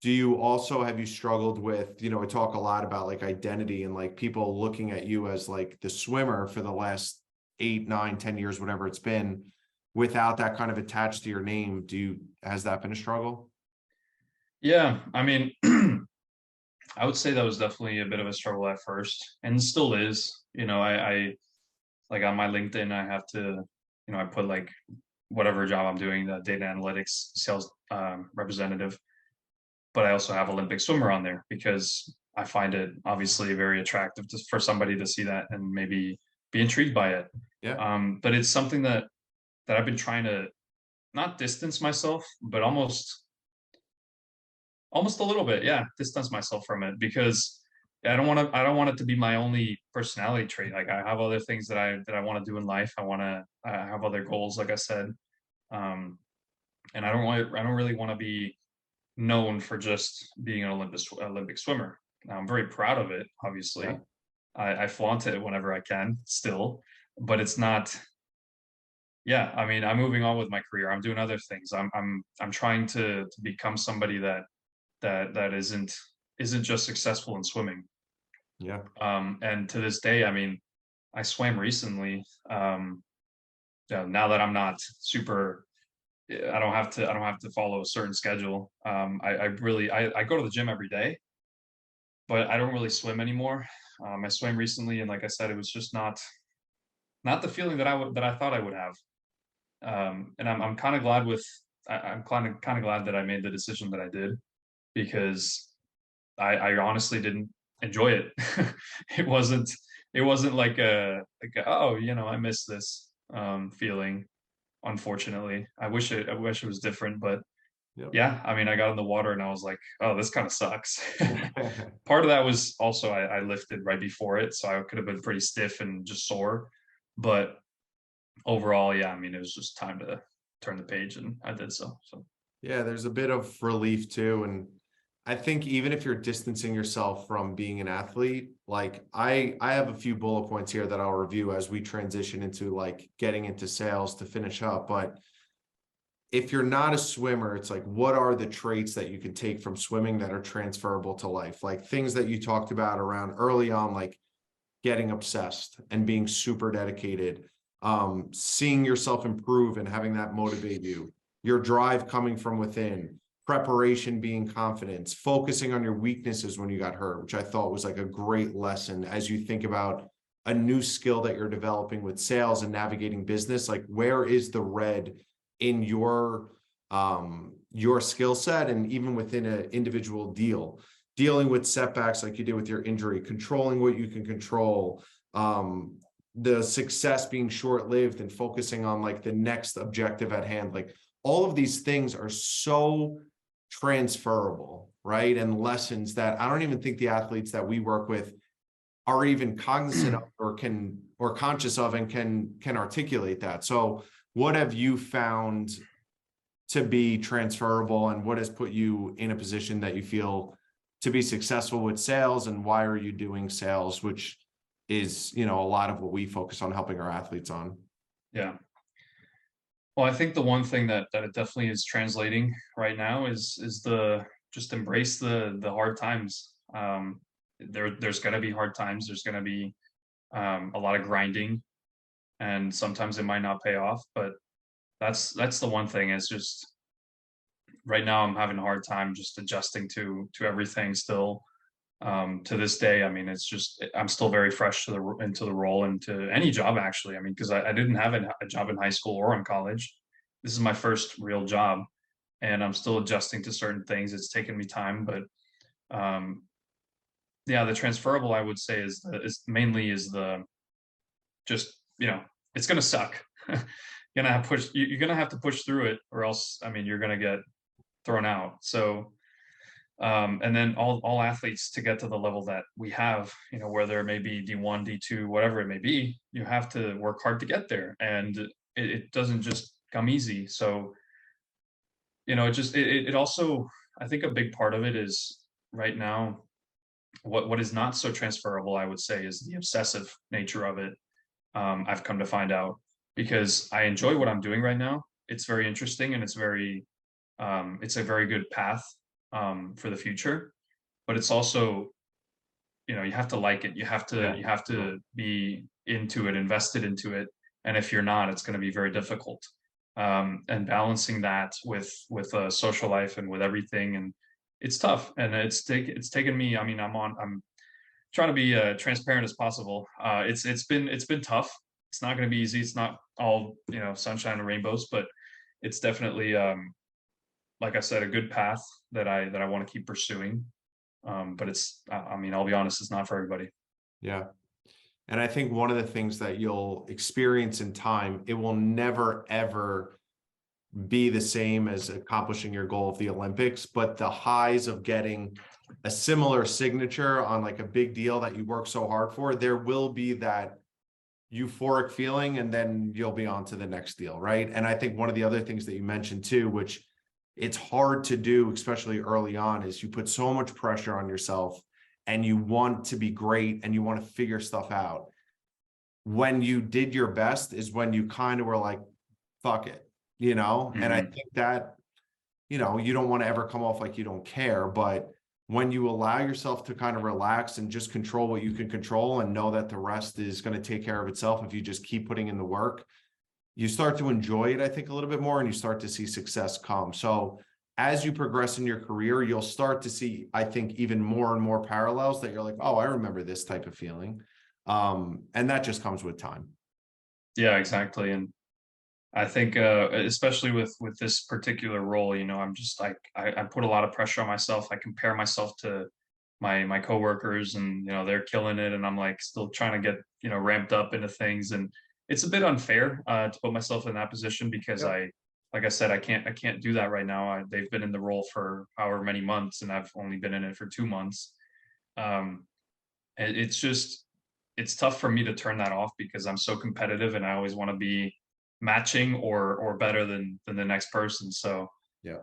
do you also, have you struggled with, you know, we talk a lot about like identity and like people looking at you as like the swimmer for the last 8, 9, 10 years, whatever it's been, without that kind of attached to your name? Has that been a struggle? Yeah, I mean, I would say that was definitely a bit of a struggle at first, and still is. I like on my LinkedIn, I have to, I put like whatever job I'm doing, the data analytics sales representative, but I also have Olympic swimmer on there because I find it obviously very attractive just for somebody to see that and maybe be intrigued by it. Yeah. But it's something that I've been trying to not distance myself, but almost a little bit, yeah, distance myself from it because I don't want it to be my only personality trait. Like I have other things that I want to do in life. I have other goals, like I said. Um, and I don't really want to be known for just being an Olympic swimmer. Now, I'm very proud of it, Yeah. obviously. I flaunt it whenever I can still, but it's not, yeah, I mean, I'm moving on with my career. I'm doing other things. I'm trying to become somebody that isn't just successful in swimming. Yeah. And to this day, I mean, I swam recently. Yeah, now that I'm not super, I don't have to follow a certain schedule. I go to the gym every day, but I don't really swim anymore. I swam recently, and like I said, it was just not the feeling that I thought I would have. And I'm kind of glad I'm kind of glad that I made the decision that I did because I honestly didn't enjoy it. it wasn't it wasn't oh, I miss this feeling. Unfortunately, I wish it was different, but Yep. yeah, I mean, I got in the water and I was like, oh, this kind of sucks. Part of that was also I lifted right before it, so I could have been pretty stiff and just sore. But overall, yeah, I mean, it was just time to turn the page, and I did so. So Yeah, there's a bit of relief too. And I think even if you're distancing yourself from being an athlete, like I have a few bullet points here that I'll review as we transition into like getting into sales to finish up. But if you're not a swimmer, it's like, what are the traits that you can take from swimming that are transferable to life? Like things that you talked about around early on, like getting obsessed and being super dedicated, seeing yourself improve and having that motivate you, your drive coming from within, preparation being confidence, focusing on your weaknesses when you got hurt, which I thought was like a great lesson as you think about a new skill that you're developing with sales and navigating business. Like, where is the red in your skill set, and even within an individual deal, dealing with setbacks like you did with your injury, controlling what you can control, the success being short-lived and focusing on like the next objective at hand. Like all of these things are so transferable, right? And lessons that I don't even think the athletes that we work with are even cognizant of or conscious of and can articulate that. So what have you found to be transferable, and what has put you in a position that you feel to be successful with sales, and why are you doing sales, which is, a lot of what we focus on helping our athletes on? yeah. Well, I think the one thing that it definitely is translating right now is the just embrace the hard times. There's gonna be hard times. There's gonna be a lot of grinding, and sometimes it might not pay off. But that's the one thing is just right now I'm having a hard time just adjusting to everything still. To this day, I mean, it's just I'm still very fresh into the role and to any job actually. I mean, because I didn't have a job in high school or in college. This is my first real job, and I'm still adjusting to certain things. It's taken me time, but um, yeah, the transferable I would say is mainly is the just it's gonna suck. You're gonna have to push through it, or else I mean you're gonna get thrown out. So and then all athletes to get to the level that we have, whether it may be D1, D2, whatever it may be, you have to work hard to get there, and it doesn't just come easy. So it just it also I think a big part of it is right now what is not so transferable, I would say, is the obsessive nature of it. I've come to find out, because I enjoy what I'm doing right now. It's very interesting, and it's a very good path for the future. But it's also, you have to like it. Yeah. You have to be into it, invested into it. And if you're not, it's going to be very difficult. And balancing that with a social life and with everything, and it's tough. And it's taken me. I mean, I'm trying to be transparent as possible. It's been tough. It's not going to be easy. It's not all sunshine and rainbows, but it's definitely, like I said, a good path that I want to keep pursuing. But I mean, I'll be honest, it's not for everybody. Yeah. And I think one of the things that you'll experience in time, it will never, ever be the same as accomplishing your goal of the Olympics, but the highs of getting a similar signature on like a big deal that you work so hard for, there will be that euphoric feeling, and then you'll be on to the next deal, right? And I think one of the other things that you mentioned too, which it's hard to do, especially early on, is you put so much pressure on yourself and you want to be great and you want to figure stuff out. When you did your best is when you kind of were like, fuck it, And I think that, you don't want to ever come off like you don't care, but when you allow yourself to kind of relax and just control what you can control and know that the rest is going to take care of itself, if you just keep putting in the work, you start to enjoy it, I think, a little bit more, and you start to see success come. So as you progress in your career, you'll start to see, I think, even more and more parallels that you're like, oh, I remember this type of feeling. And that just comes with time. Yeah, exactly. And I think, especially with this particular role, I'm just like, I put a lot of pressure on myself. I compare myself to my coworkers, and they're killing it, and I'm like still trying to get ramped up into things, and it's a bit unfair to put myself in that position, because Yep. like I said, I can't do that right now. They've been in the role for however many months, and I've only been in it for 2 months. Um, it's just, it's tough for me to turn that off, because I'm so competitive and I always want to be matching or better than the next person. So Yeah.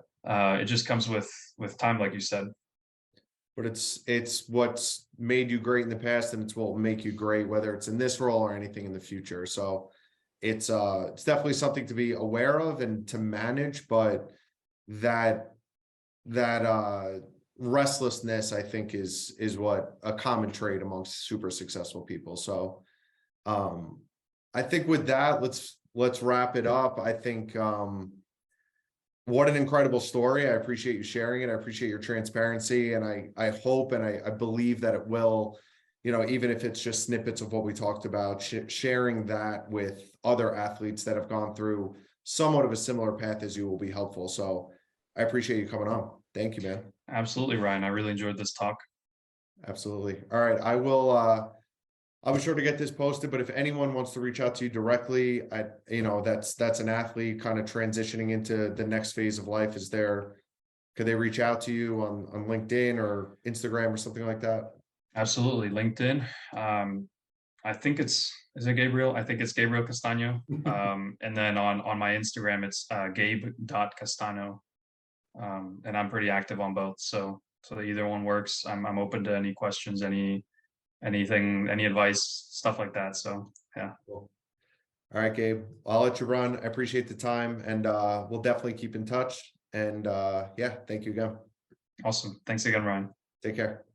it just comes with time, like you said. But it's what's made you great in the past, and it's what will make you great, whether it's in this role or anything in the future. So it's definitely something to be aware of and to manage, but that that restlessness, I think, is what a common trait amongst super successful people. So I think with that, let's wrap it up. I think what an incredible story. I appreciate you sharing it. I appreciate your transparency, and I hope and I believe that it will, even if it's just snippets of what we talked about, sharing that with other athletes that have gone through somewhat of a similar path as you will be helpful. So I appreciate you coming on. Thank you, man. Absolutely, Ryan. I really enjoyed this talk. Absolutely. All right. I'll be sure to get this posted, but if anyone wants to reach out to you directly, that's an athlete kind of transitioning into the next phase of life. Could they reach out to you on LinkedIn or Instagram or something like that? Absolutely. LinkedIn. I think is it Gabriel? I think it's Gabriel Castano. And then on my Instagram, it's gabe.castano. And I'm pretty active on both. So either one works. I'm open to any questions, anything, any advice, stuff like that. So yeah. Cool. All right, Gabe, I'll let you run. I appreciate the time, and we'll definitely keep in touch. And yeah, thank you again. Awesome. Thanks again, Ryan. Take care.